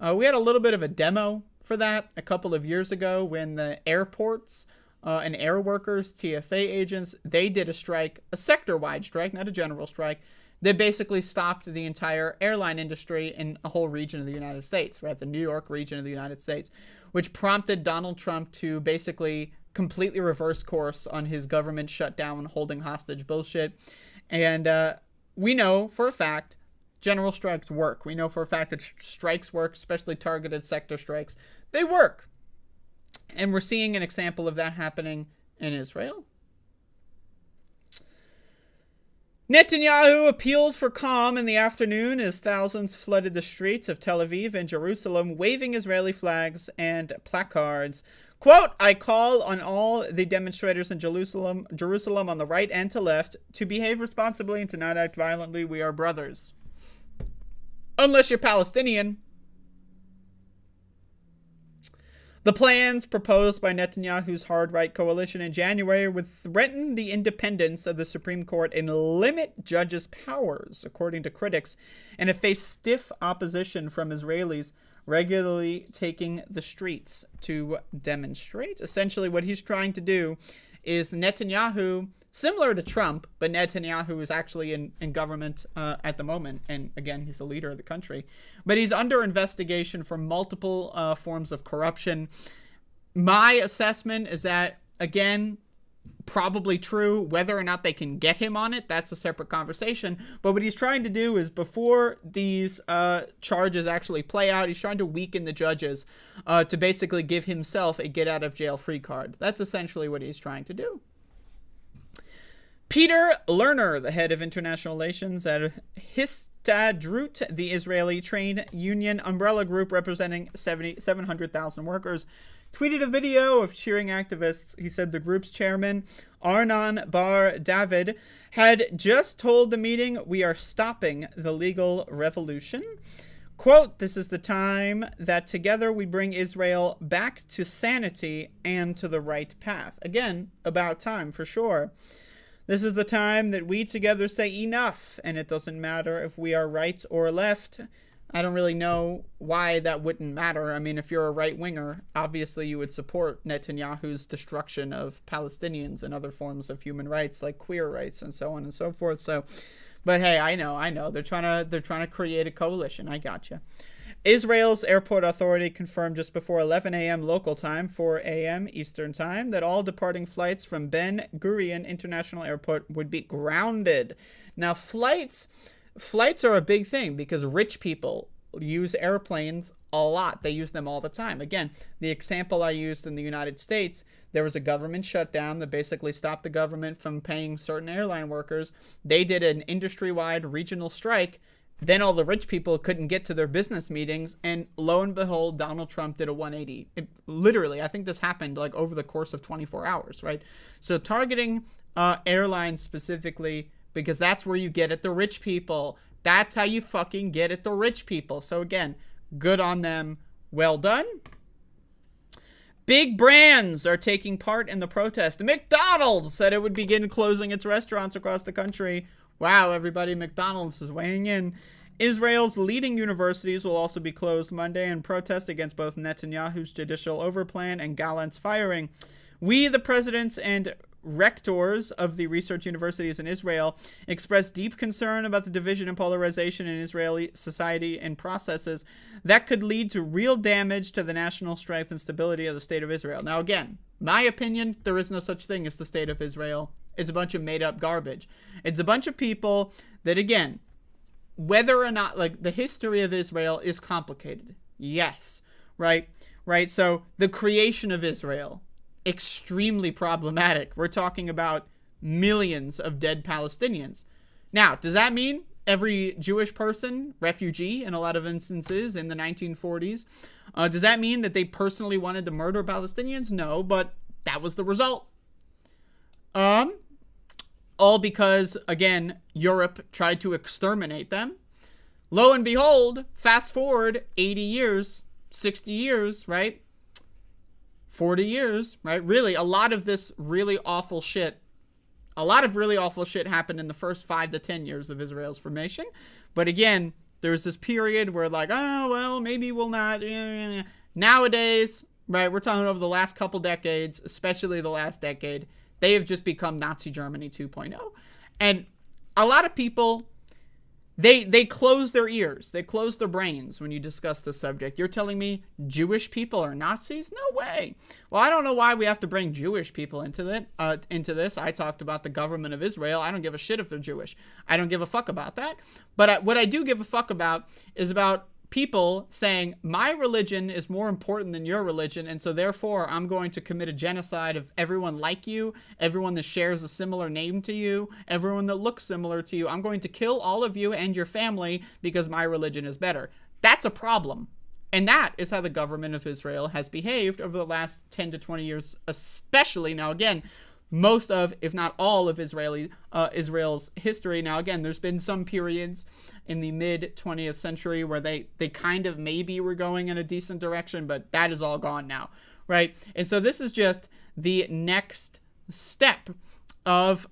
We had a little bit of a demo for that a couple of years ago when the airports and air workers, TSA agents, they did a strike, a sector-wide strike, not a general strike, that basically stopped the entire airline industry in a whole region of the United States, right? The New York region of the United States, which prompted Donald Trump to basically completely reverse course on his government shutdown, holding hostage bullshit. And we know for a fact general strikes work. We know for a fact that strikes work, especially targeted sector strikes. They work. And we're seeing an example of that happening in Israel. Netanyahu appealed for calm in the afternoon as thousands flooded the streets of Tel Aviv and Jerusalem, waving Israeli flags and placards. Quote, I call on all the demonstrators in Jerusalem on the right and to left to behave responsibly and to not act violently. We are brothers. Unless you're Palestinian. The plans proposed by Netanyahu's hard-right coalition in January would threaten the independence of the Supreme Court and limit judges' powers, according to critics, and have faced stiff opposition from Israelis regularly taking the streets to demonstrate. Essentially, what he's trying to do is Netanyahu, similar to Trump, but Netanyahu is actually in government at the moment. And again, he's the leader of the country. But he's under investigation for multiple forms of corruption. My assessment is that, again, probably true. Whether or not they can get him on it, that's a separate conversation. But what he's trying to do is, before these charges actually play out, he's trying to weaken the judges to basically give himself a get-out-of-jail-free card. That's essentially what he's trying to do. Peter Lerner, the head of international relations at Histadrut, the Israeli trade union umbrella group representing 700,000 workers, tweeted a video of cheering activists. He said the group's chairman, Arnon Bar David, had just told the meeting, we are stopping the legal revolution. Quote, this is the time that together we bring Israel back to sanity and to the right path. Again, about time for sure. This is the time that we together say enough, and it doesn't matter if we are right or left. I don't really know why that wouldn't matter. I mean, if you're a right-winger, obviously you would support Netanyahu's destruction of Palestinians and other forms of human rights, like queer rights and so on and so forth. So, but hey, I know. They're trying to create a coalition. I gotcha. Israel's airport authority confirmed just before 11 a.m. local time, 4 a.m. Eastern time, that all departing flights from Ben Gurion International Airport would be grounded. Now, flights are a big thing because rich people use airplanes a lot. They use them all the time. Again, the example I used in the United States, there was a government shutdown that basically stopped the government from paying certain airline workers. They did an industry-wide regional strike. Then all the rich people couldn't get to their business meetings, and lo and behold, Donald Trump did a 180. Literally, I think this happened like over the course of 24 hours, right? So targeting airlines specifically, because that's where you get at the rich people. That's how you fucking get at the rich people. So again, good on them. Well done. Big brands are taking part in the protest. McDonald's said it would begin closing its restaurants across the country. Wow, everybody, McDonald's is weighing in. Israel's leading universities will also be closed Monday in protest against both Netanyahu's judicial overplan and Gallant's firing. We, the presidents and rectors of the research universities in Israel, express deep concern about the division and polarization in Israeli society and processes that could lead to real damage to the national strength and stability of the state of Israel. Now, again, my opinion, there is no such thing as the state of Israel. It's a bunch of made-up garbage. It's a bunch of people that, again, whether or not, like, the history of Israel is complicated. Yes, right? So the creation of Israel, extremely problematic. We're talking about millions of dead Palestinians. Now, does that mean every Jewish person, refugee in a lot of instances in the 1940s, does that mean that they personally wanted to murder Palestinians? No, but that was the result. All because, again, Europe tried to exterminate them. Lo and behold, fast forward 80 years, 60 years, right? 40 years, right? Really, a lot of this really awful shit happened in the first 5 to 10 years of Israel's formation. But again, there's this period where like, oh, well, maybe we'll not. Nowadays, right? We're talking over the last couple decades, especially the last decade. They have just become Nazi Germany 2.0. And a lot of people, they close their ears. They close their brains when you discuss this subject. You're telling me Jewish people are Nazis? No way. Well, I don't know why we have to bring Jewish people into this. I talked about the government of Israel. I don't give a shit if they're Jewish. I don't give a fuck about that. But what I do give a fuck about is about people saying my religion is more important than your religion, and so therefore I'm going to commit a genocide of everyone like you, everyone that shares a similar name to you, everyone that looks similar to you. I'm going to kill all of you and your family because my religion is better. That's a problem. And that is how the government of Israel has behaved over the last 10 to 20 years, especially. Now, again, most of, if not all of Israel's history. Now, again, there's been some periods in the mid-20th century where they kind of maybe were going in a decent direction, but that is all gone now, right? And so this is just the next step of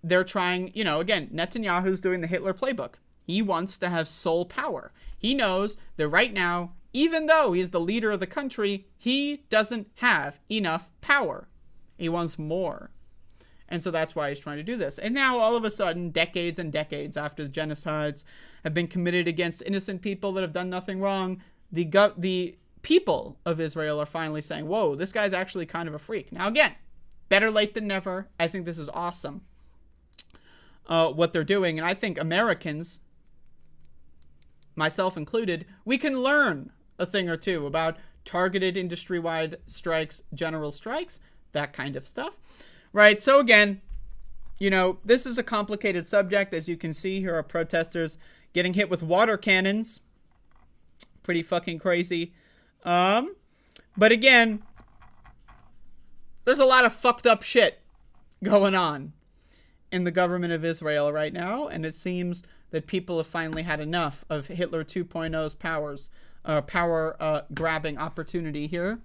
they're trying, again, Netanyahu's doing the Hitler playbook. He wants to have sole power. He knows that right now, even though he's the leader of the country, he doesn't have enough power. He wants more. And so that's why he's trying to do this. And now, all of a sudden, decades and decades after the genocides have been committed against innocent people that have done nothing wrong, the people of Israel are finally saying, whoa, this guy's actually kind of a freak. Now, again, better late than never. I think this is awesome, what they're doing. And I think Americans, myself included, we can learn a thing or two about targeted industry-wide strikes, general strikes, that kind of stuff, right? So again, this is a complicated subject. As you can see, here are protesters getting hit with water cannons. Pretty fucking crazy. But again, there's a lot of fucked up shit going on in the government of Israel right now, and it seems that people have finally had enough of Hitler 2.0's power grabbing opportunity here.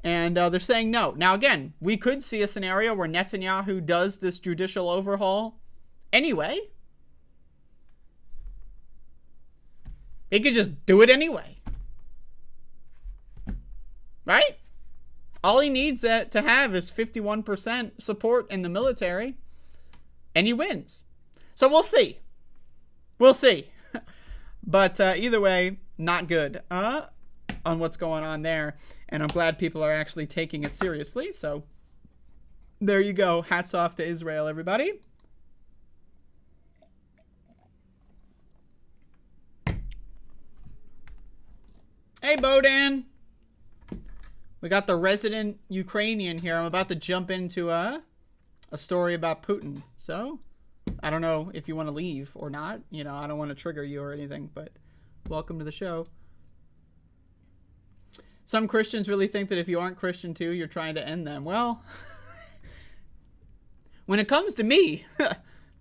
And they're saying no. Now, again, we could see a scenario where Netanyahu does this judicial overhaul anyway. He could just do it anyway. Right? All he needs to have is 51% support in the military, and he wins. So we'll see. We'll see. But either way, not good. On what's going on there, and I'm glad people are actually taking it seriously. So there you go. Hats off to Israel, everybody. Hey, Bodan. We got the resident Ukrainian here. I'm about to jump into a story about Putin. So I don't know if you want to leave or not. I don't want to trigger you or anything, but welcome to the show. Some Christians really think that if you aren't Christian too, you're trying to end them. Well, when it comes to me,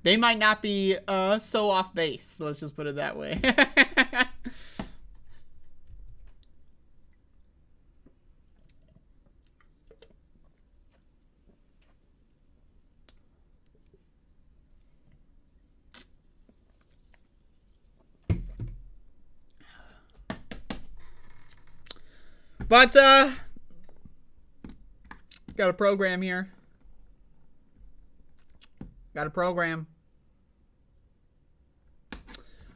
they might not be so off base. Let's just put it that way. But, got a program here. Got a program.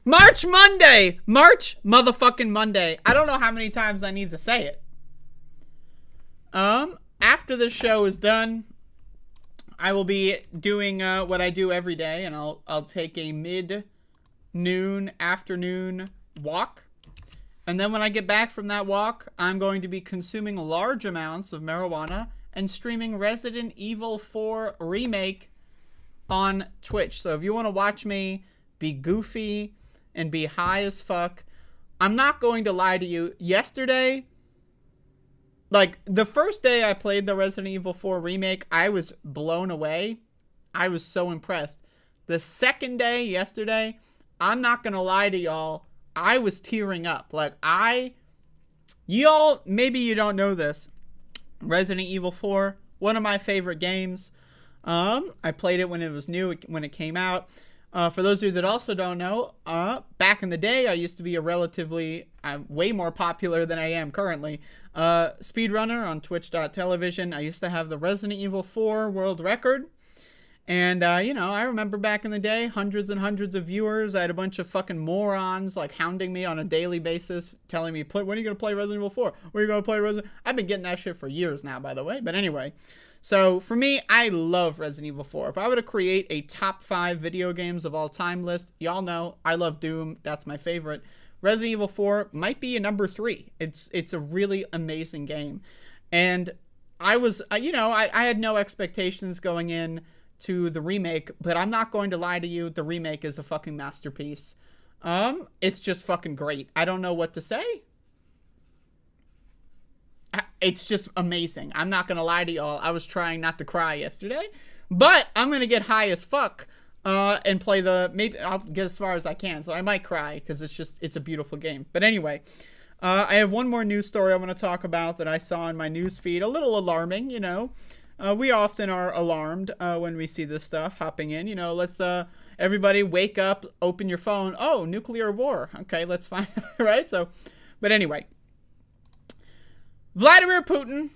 March Monday! March motherfucking Monday. I don't know how many times I need to say it. After this show is done, I will be doing, what I do every day, and I'll take a mid-noon, afternoon walk. And then when I get back from that walk, I'm going to be consuming large amounts of marijuana and streaming Resident Evil 4 Remake on Twitch. So if you want to watch me be goofy and be high as fuck, I'm not going to lie to you. Yesterday, like the first day I played the Resident Evil 4 Remake, I was blown away. I was so impressed. The second day, yesterday, I'm not going to lie to y'all, I was tearing up. Like, y'all, maybe you don't know this. Resident Evil 4, one of my favorite games. I played it when it was new, when it came out. For those of you that also don't know, back in the day, I used to be a relatively, way more popular than I am currently, Speedrunner on twitch.tv. I used to have the Resident Evil 4 world record. And, you know, I remember back in the day, hundreds and hundreds of viewers. I had a bunch of fucking morons, like, hounding me on a daily basis, telling me, when are you going to play Resident Evil 4? When are you going to play Resident... I've been getting that shit for years now, by the way. But anyway, so for me, I love Resident Evil 4. If I were to create a top 5 video games of all time list, y'all know I love Doom. That's my favorite. Resident Evil 4 might be a number 3. It's a really amazing game. And I was, you know, I had no expectations going in to the remake, but I'm not going to lie to you, the remake is a fucking masterpiece. It's just fucking great. I don't know what to say. It's just amazing. I'm not gonna lie to y'all. I was trying not to cry yesterday, but I'm gonna get high as fuck and play maybe I'll get as far as I can, so I might cry because it's a beautiful game. But anyway, I have one more news story I want to talk about that I saw in my news feed. A little alarming, you know. We often are alarmed when we see this stuff hopping in. You know, let's everybody wake up, open your phone. Oh, nuclear war. Okay, let's find out, right? So, but anyway, Vladimir Putin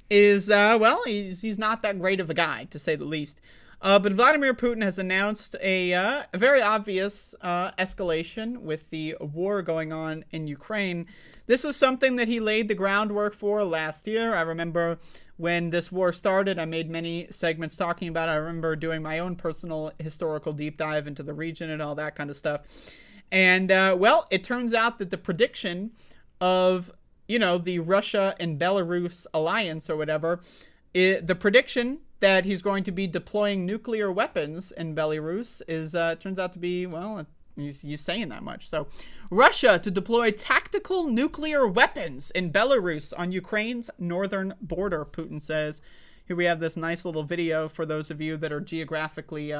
is, well, he's not that great of a guy, to say the least. But Vladimir Putin has announced a very obvious escalation with the war going on in Ukraine. This is something that he laid the groundwork for last year. I remember when this war started, I made many segments talking about it. I remember doing my own personal historical deep dive into the region and all that kind of stuff. And, well, it turns out that the prediction of, you know, the Russia and Belarus alliance or whatever, the prediction that he's going to be deploying nuclear weapons in Belarus is, turns out to be, well, he's saying that much. So, Russia to deploy tactical nuclear weapons in Belarus on Ukraine's northern border, Putin says. Here we have this nice little video for those of you that are geographically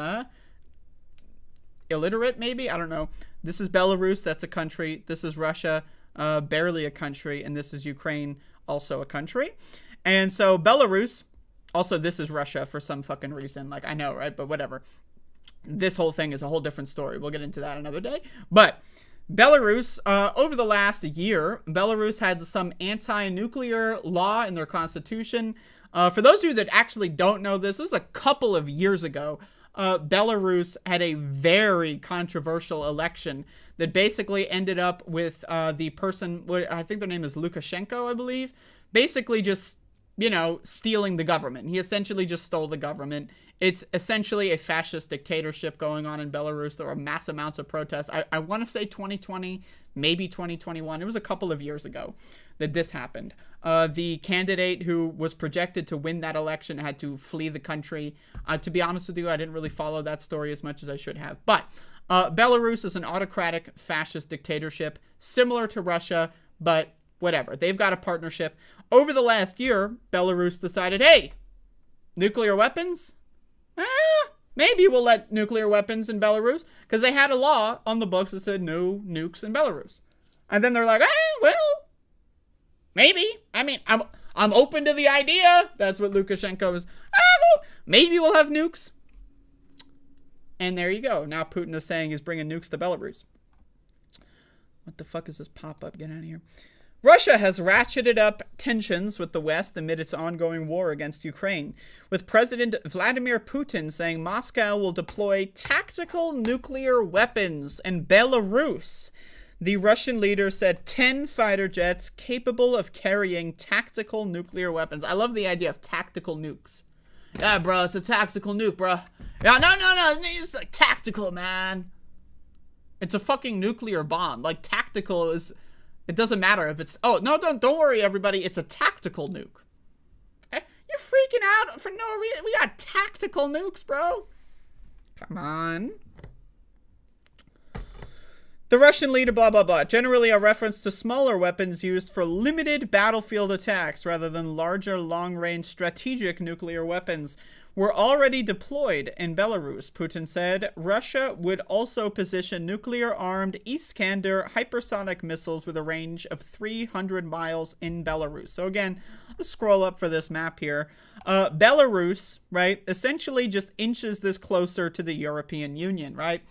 illiterate, maybe? I don't know. This is Belarus, that's a country. This is Russia, barely a country. And this is Ukraine, also a country. And so, Belarus, also this is Russia for some fucking reason. Like, I know, right? But whatever. This whole thing is a whole different story. We'll get into that another day. But Belarus, over the last year, Belarus had some anti-nuclear law in their constitution. For those of you that actually don't know this was a couple of years ago. Belarus had a very controversial election that basically ended up with the person, I think their name is Lukashenko, I believe, basically just, you know, stealing the government. He essentially just stole the government. It's essentially a fascist dictatorship going on in Belarus. There were mass amounts of protests. I want to say 2020, maybe 2021. It was a couple of years ago that this happened. The candidate who was projected to win that election had to flee the country. To be honest with you, I didn't really follow that story as much as I should have. But Belarus is an autocratic fascist dictatorship, similar to Russia, but whatever. They've got a partnership. Over the last year, Belarus decided, hey, nuclear weapons? Maybe we'll let nuclear weapons in Belarus, because they had a law on the books that said no nukes in Belarus. And then they're like, well, maybe. I mean, I'm open to the idea. That's what Lukashenko is. Well, maybe we'll have nukes. And there you go. Now Putin is saying he's bringing nukes to Belarus. What the fuck is this pop-up? Get out of here. Russia has ratcheted up tensions with the West amid its ongoing war against Ukraine, with President Vladimir Putin saying Moscow will deploy tactical nuclear weapons in Belarus. The Russian leader said 10 fighter jets capable of carrying tactical nuclear weapons. I love the idea of tactical nukes. Yeah, bro, it's a tactical nuke, bro. Yeah, no, it's like tactical, man. It's a fucking nuclear bomb. Like, tactical is... It doesn't matter if it's... Oh, no, don't worry, everybody. It's a tactical nuke. You're freaking out for no reason. We got tactical nukes, bro. Come on. The Russian leader, blah, blah, blah. Generally a reference to smaller weapons used for limited battlefield attacks rather than larger, long-range strategic nuclear weapons were already deployed in Belarus, Putin said. Russia would also position nuclear-armed Iskander hypersonic missiles with a range of 300 miles in Belarus. So again, let's scroll up for this map here. Belarus, right, essentially just inches this closer to the European Union, right?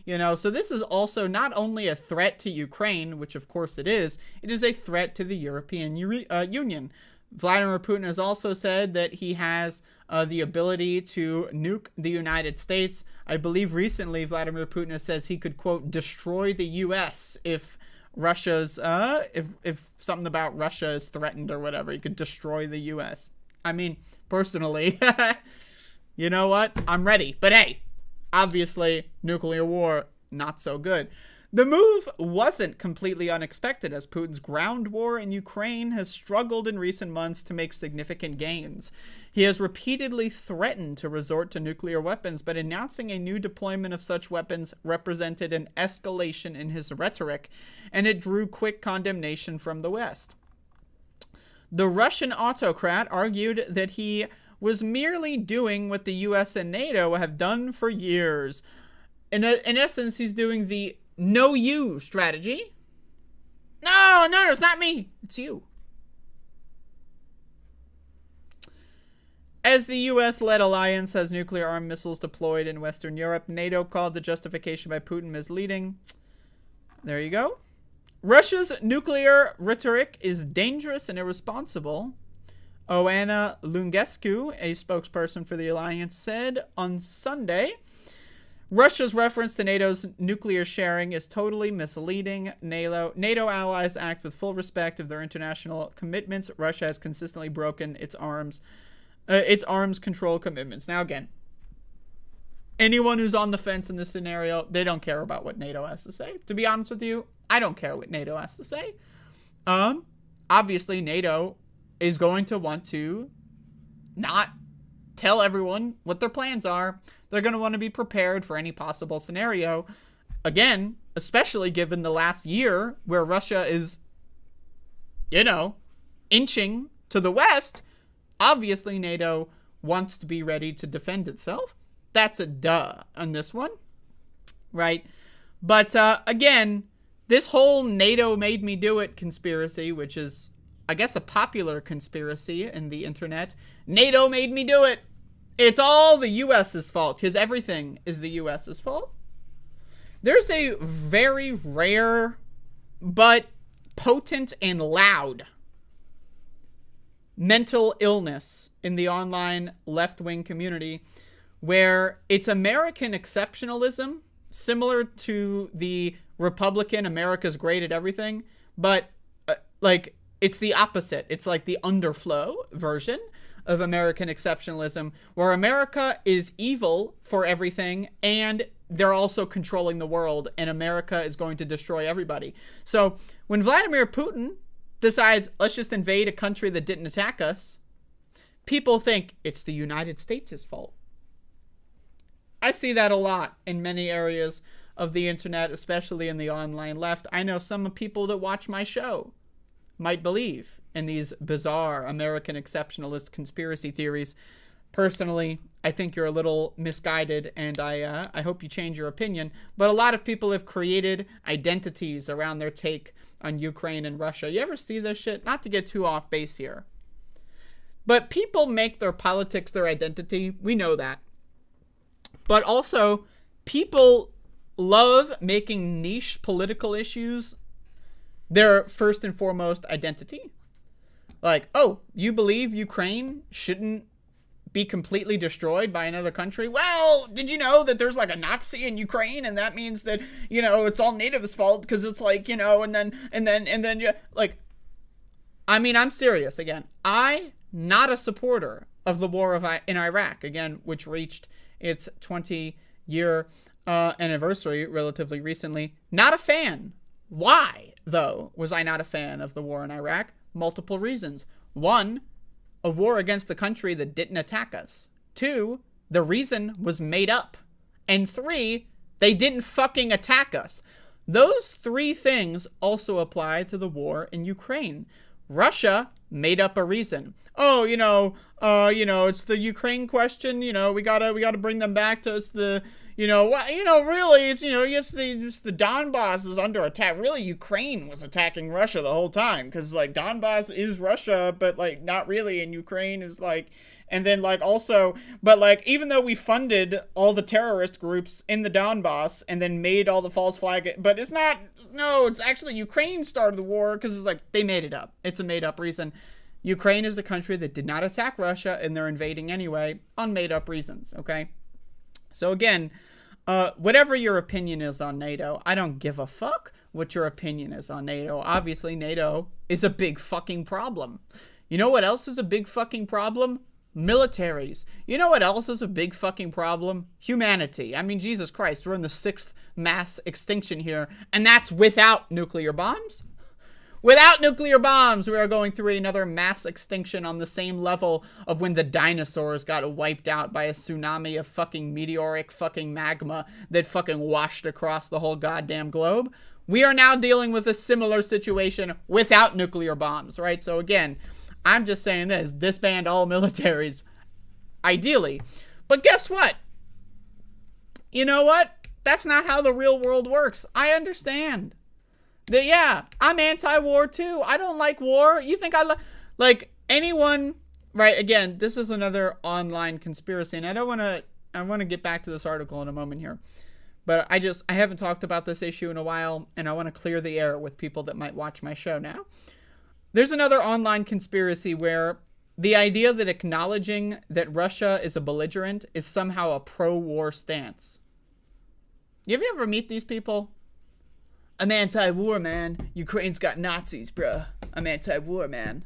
So this is also not only a threat to Ukraine, which of course it is a threat to the European Union. Vladimir Putin has also said that he has the ability to nuke the United States. I believe recently Vladimir Putin says he could, quote, destroy the U.S. if Russia's, if something about Russia is threatened or whatever. He could destroy the U.S. I mean, personally, you know what? I'm ready. But hey, obviously, nuclear war, not so good. The move wasn't completely unexpected, as Putin's ground war in Ukraine has struggled in recent months to make significant gains. He has repeatedly threatened to resort to nuclear weapons, but announcing a new deployment of such weapons represented an escalation in his rhetoric, and it drew quick condemnation from the West. The Russian autocrat argued that he was merely doing what the US and NATO have done for years. In essence, he's doing the no you strategy. No, it's not me. It's you. As the US-led alliance has nuclear-armed missiles deployed in Western Europe, NATO called the justification by Putin misleading. There you go. Russia's nuclear rhetoric is dangerous and irresponsible. Oana Lungescu, a spokesperson for the alliance, said on Sunday, Russia's reference to NATO's nuclear sharing is totally misleading. NATO allies act with full respect of their international commitments. Russia has consistently broken its arms control commitments. Now, again, anyone who's on the fence in this scenario, they don't care about what NATO has to say. To be honest with you, I don't care what NATO has to say. Obviously, NATO is going to want to not tell everyone what their plans are. They're going to want to be prepared for any possible scenario. Again, especially given the last year where Russia is, inching to the West, obviously NATO wants to be ready to defend itself. That's a duh on this one, right? But again, this whole NATO made me do it conspiracy, which is, I guess, a popular conspiracy in the internet. NATO made me do it. It's all the U.S.'s fault, because everything is the U.S.'s fault. There's a very rare but potent and loud mental illness in the online left-wing community where it's American exceptionalism, similar to the Republican America's great at everything, but it's the opposite. It's like the underflow version of American exceptionalism, where America is evil for everything and they're also controlling the world, and America is going to destroy everybody. So when Vladimir Putin decides, let's just invade a country that didn't attack us, people think it's the United States' fault. I see that a lot in many areas of the internet, especially in the online left. I know some people that watch my show might believe in these bizarre American exceptionalist conspiracy theories. Personally, I think you're a little misguided, and I hope you change your opinion. But a lot of people have created identities around their take on Ukraine and Russia. You ever see this shit? Not to get too off base here, but people make their politics their identity. We know that. But also, people love making niche political issues their first and foremost identity. Like, oh, you believe Ukraine shouldn't be completely destroyed by another country? Well, did you know that there's like a Nazi in Ukraine, and that means that, it's all NATO's fault because it's like, and then like, I mean, I'm serious. Again, not a supporter of the war in Iraq, again, which reached its 20-year anniversary relatively recently. Not a fan. Why, though, was I not a fan of the war in Iraq? Multiple reasons. One, a war against a country that didn't attack us. Two, the reason was made up. And three, they didn't fucking attack us. Those three things also apply to the war in Ukraine. Russia made up a reason. Oh, it's the Ukraine question. We gotta bring them back to us. really, it's, yes, just the Donbass is under attack. Really, Ukraine was attacking Russia the whole time, because, like, Donbass is Russia, but, like, not really, and Ukraine is, like, and then, like, also, but, like, even though we funded all the terrorist groups in the Donbass, and then made all the false flag, but it's not, no, it's actually Ukraine started the war, because it's, like, they made it up. It's a made-up reason. Ukraine is the country that did not attack Russia, and they're invading anyway, on made-up reasons, okay? So, again, whatever your opinion is on NATO, I don't give a fuck what your opinion is on NATO. Obviously, NATO is a big fucking problem. You know what else is a big fucking problem? Militaries. You know what else is a big fucking problem? Humanity. I mean, Jesus Christ, we're in the 6th mass extinction here, and that's without nuclear bombs. Without nuclear bombs, we are going through another mass extinction on the same level of when the dinosaurs got wiped out by a tsunami of fucking meteoric fucking magma that fucking washed across the whole goddamn globe. We are now dealing with a similar situation without nuclear bombs, right? So again, I'm just saying this, disband all militaries, ideally. But guess what? You know what? That's not how the real world works. I understand. Yeah, I'm anti-war too. I don't like war. You think I like anyone, right? Again, this is another online conspiracy, and I want to get back to this article in a moment here. But I haven't talked about this issue in a while, and I want to clear the air with people that might watch my show now. There's another online conspiracy where the idea that acknowledging that Russia is a belligerent is somehow a pro-war stance. Have you ever meet these people? I'm anti-war, man. Ukraine's got Nazis, bruh. I'm anti-war, man.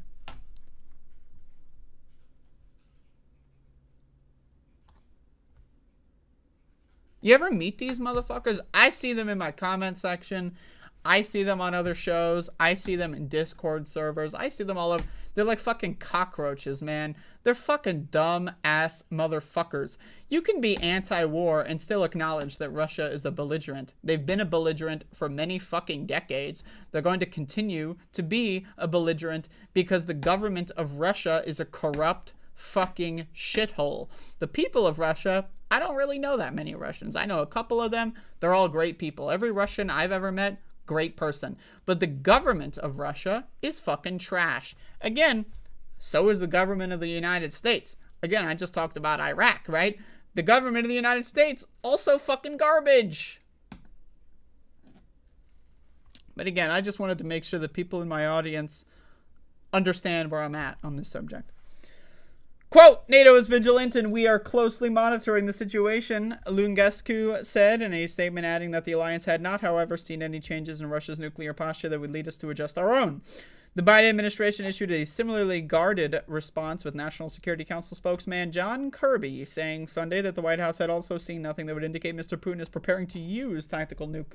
You ever meet these motherfuckers? I see them in my comment section. I see them on other shows. I see them in Discord servers. I see them all over. They're like fucking cockroaches, man. They're fucking dumb-ass motherfuckers. You can be anti-war and still acknowledge that Russia is a belligerent. They've been a belligerent for many fucking decades. They're going to continue to be a belligerent because the government of Russia is a corrupt fucking shithole. The people of Russia, I don't really know that many Russians. I know a couple of them. They're all great people. Every Russian I've ever met, great person. But the government of Russia is fucking trash. Again, so is the government of the United States. Again, I just talked about Iraq, right? The government of the United States, also fucking garbage. But again, I just wanted to make sure that people in my audience understand where I'm at on this subject. Quote, NATO is vigilant and we are closely monitoring the situation, Lungescu said in a statement, adding that the alliance had not, however, seen any changes in Russia's nuclear posture that would lead us to adjust our own. The Biden administration issued a similarly guarded response, with National Security Council spokesman John Kirby saying Sunday that the White House had also seen nothing that would indicate Mr. Putin is preparing to use tactical nuke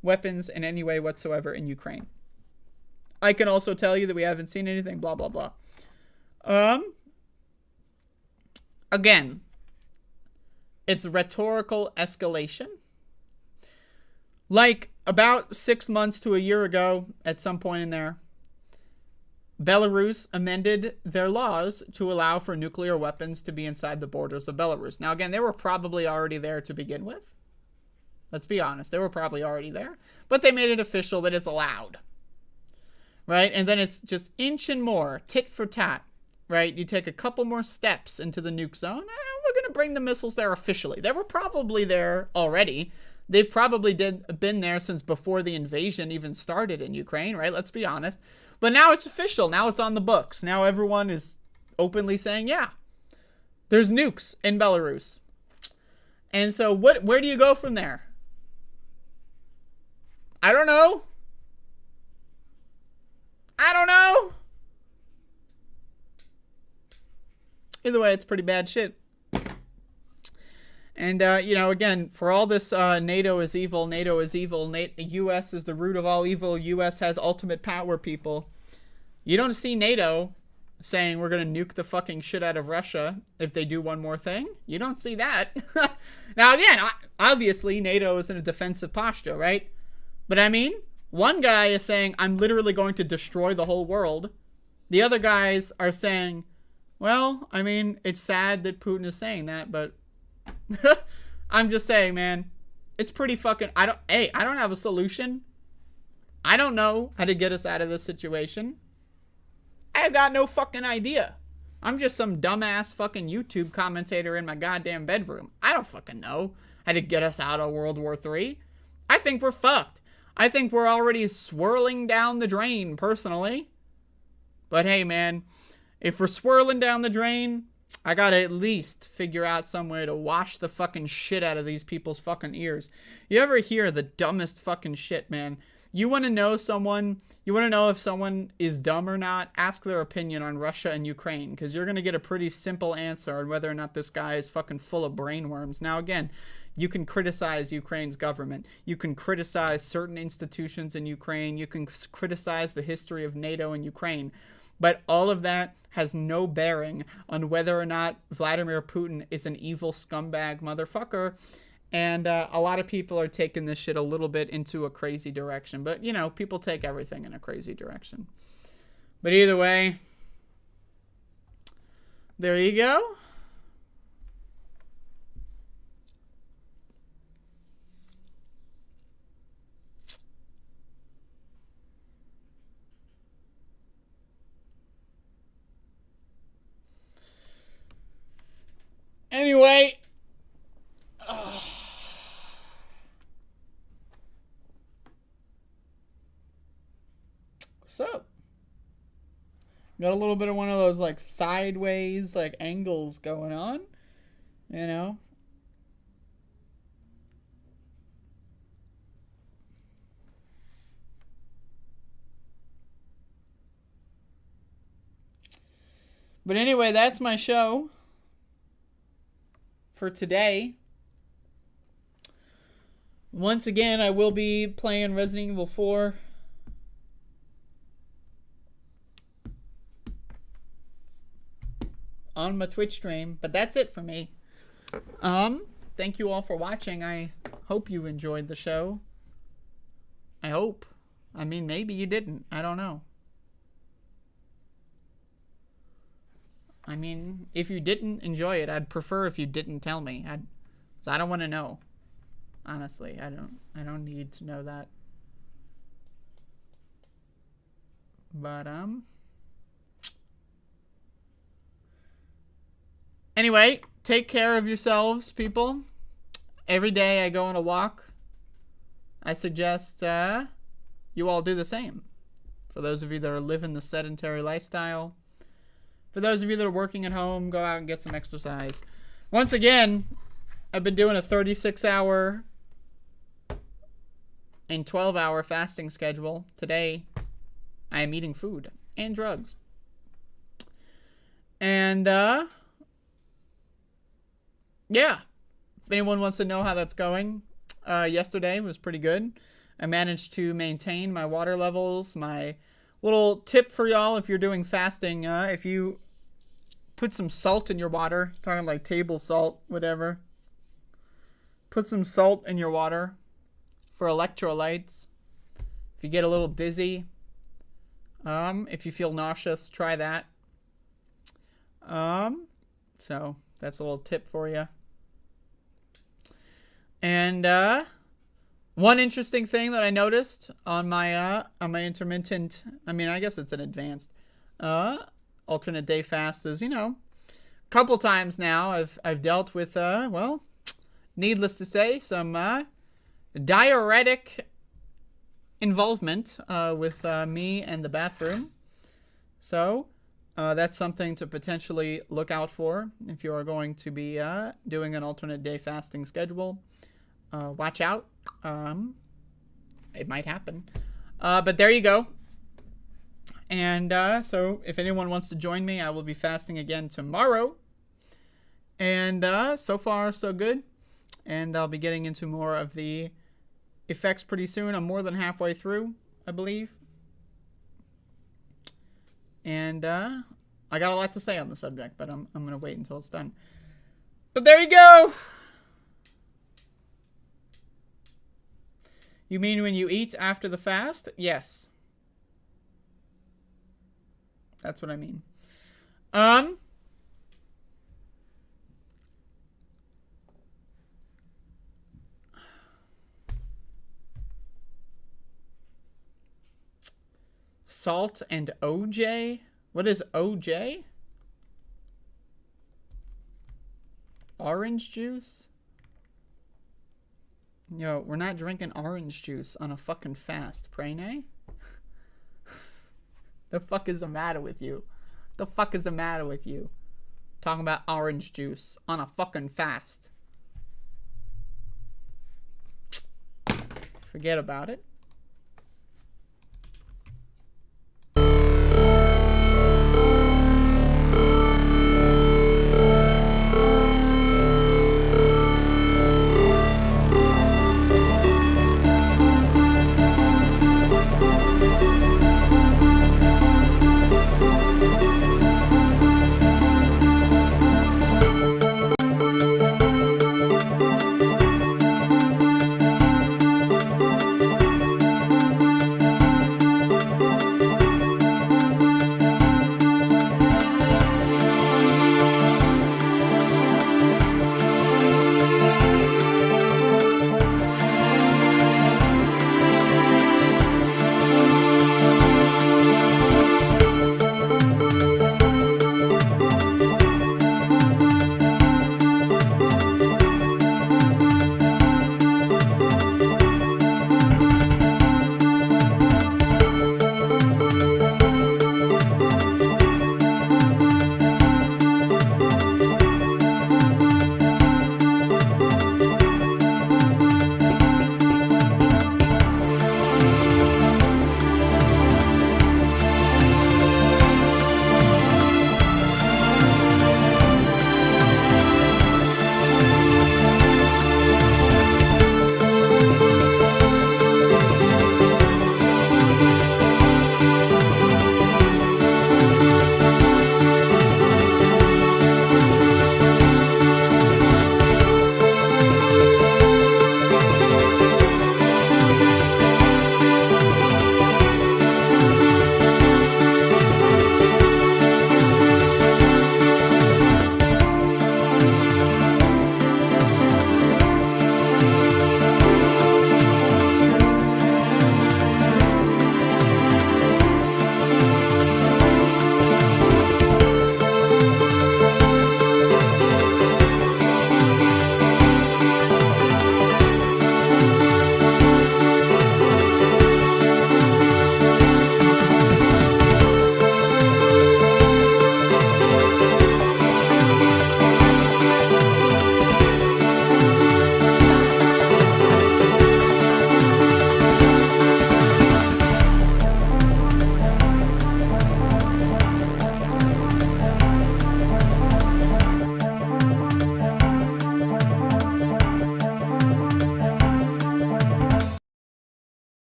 weapons in any way whatsoever in Ukraine. I can also tell you that we haven't seen anything, blah, blah, blah. Again, it's rhetorical escalation. Like about 6 months to a year ago, at some point in there, Belarus amended their laws to allow for nuclear weapons to be inside the borders of Belarus. Now, again, they were probably already there to begin with. Let's be honest. They were probably already there. But they made it official that it's allowed. Right? And then it's just inch and more, tit for tat. Right? You take a couple more steps into the nuke zone. We're going to bring the missiles there officially. They were probably there already. They've probably been there since before the invasion even started in Ukraine, right? Let's be honest. But now it's official. Now it's on the books. Now everyone is openly saying, yeah, there's nukes in Belarus. And so where do you go from there? I don't know. Either way, it's pretty bad shit. And, again, for all this NATO is evil, U.S. is the root of all evil, U.S. has ultimate power, people. You don't see NATO saying we're going to nuke the fucking shit out of Russia if they do one more thing. You don't see that. Now, again, obviously, NATO is in a defensive posture, right? But, I mean, one guy is saying, I'm literally going to destroy the whole world. The other guys are saying, well, I mean, it's sad that Putin is saying that, but I'm just saying, man. It's pretty fucking... I don't have a solution. I don't know how to get us out of this situation. I've got no fucking idea. I'm just some dumbass fucking YouTube commentator in my goddamn bedroom. I don't fucking know how to get us out of World War III. I think we're fucked. I think we're already swirling down the drain, personally. But hey, man, if we're swirling down the drain, I gotta at least figure out some way to wash the fucking shit out of these people's fucking ears. You ever hear the dumbest fucking shit, man? You want to know someone, you want to know if someone is dumb or not? Ask their opinion on Russia and Ukraine, because you're going to get a pretty simple answer on whether or not this guy is fucking full of brainworms. Now, again, you can criticize Ukraine's government. You can criticize certain institutions in Ukraine. You can criticize the history of NATO in Ukraine. But all of that has no bearing on whether or not Vladimir Putin is an evil scumbag motherfucker. And a lot of people are taking this shit a little bit into a crazy direction. But, you know, people take everything in a crazy direction. But either way, there you go. Anyway. So, got a little bit of one of those like sideways like angles going on, you know. But anyway, that's my show for today. Once again, I will be playing Resident Evil 4. On my Twitch stream, but that's it for me. Thank you all for watching. I hope you enjoyed the show. I hope. I mean, maybe you didn't. I don't know. I mean, if you didn't enjoy it, I'd prefer if you didn't tell me. So I don't want to know. Honestly, I don't need to know that. But anyway, take care of yourselves, people. Every day I go on a walk. I suggest you all do the same. For those of you that are living the sedentary lifestyle. For those of you that are working at home, go out and get some exercise. Once again, I've been doing a 36-hour and 12-hour fasting schedule. Today, I am eating food and drugs. And, yeah. If anyone wants to know how that's going, yesterday was pretty good. I managed to maintain my water levels. My little tip for y'all, if you're doing fasting, if you put some salt in your water, talking like table salt, whatever. Put some salt in your water for electrolytes. If you get a little dizzy, if you feel nauseous, try that. So that's a little tip for you. And one interesting thing that I noticed on my intermittent, I mean, I guess it's an advanced alternate day fast is, you know, a couple times now I've dealt with well, needless to say, some diuretic involvement with me and the bathroom. So that's something to potentially look out for if you are going to be doing an alternate day fasting schedule. Watch out. It might happen. But there you go. And so if anyone wants to join me, I will be fasting again tomorrow. And so far, so good. And I'll be getting into more of the effects pretty soon. I'm more than halfway through, I believe. And I got a lot to say on the subject, but I'm going to wait until it's done. But there you go. You mean when you eat after the fast? Yes. That's what I mean. Salt and OJ? What is OJ? Orange juice? Yo, we're not drinking orange juice on a fucking fast, Prene? The fuck is the matter with you? The fuck is the matter with you? Talking about orange juice on a fucking fast. Forget about it.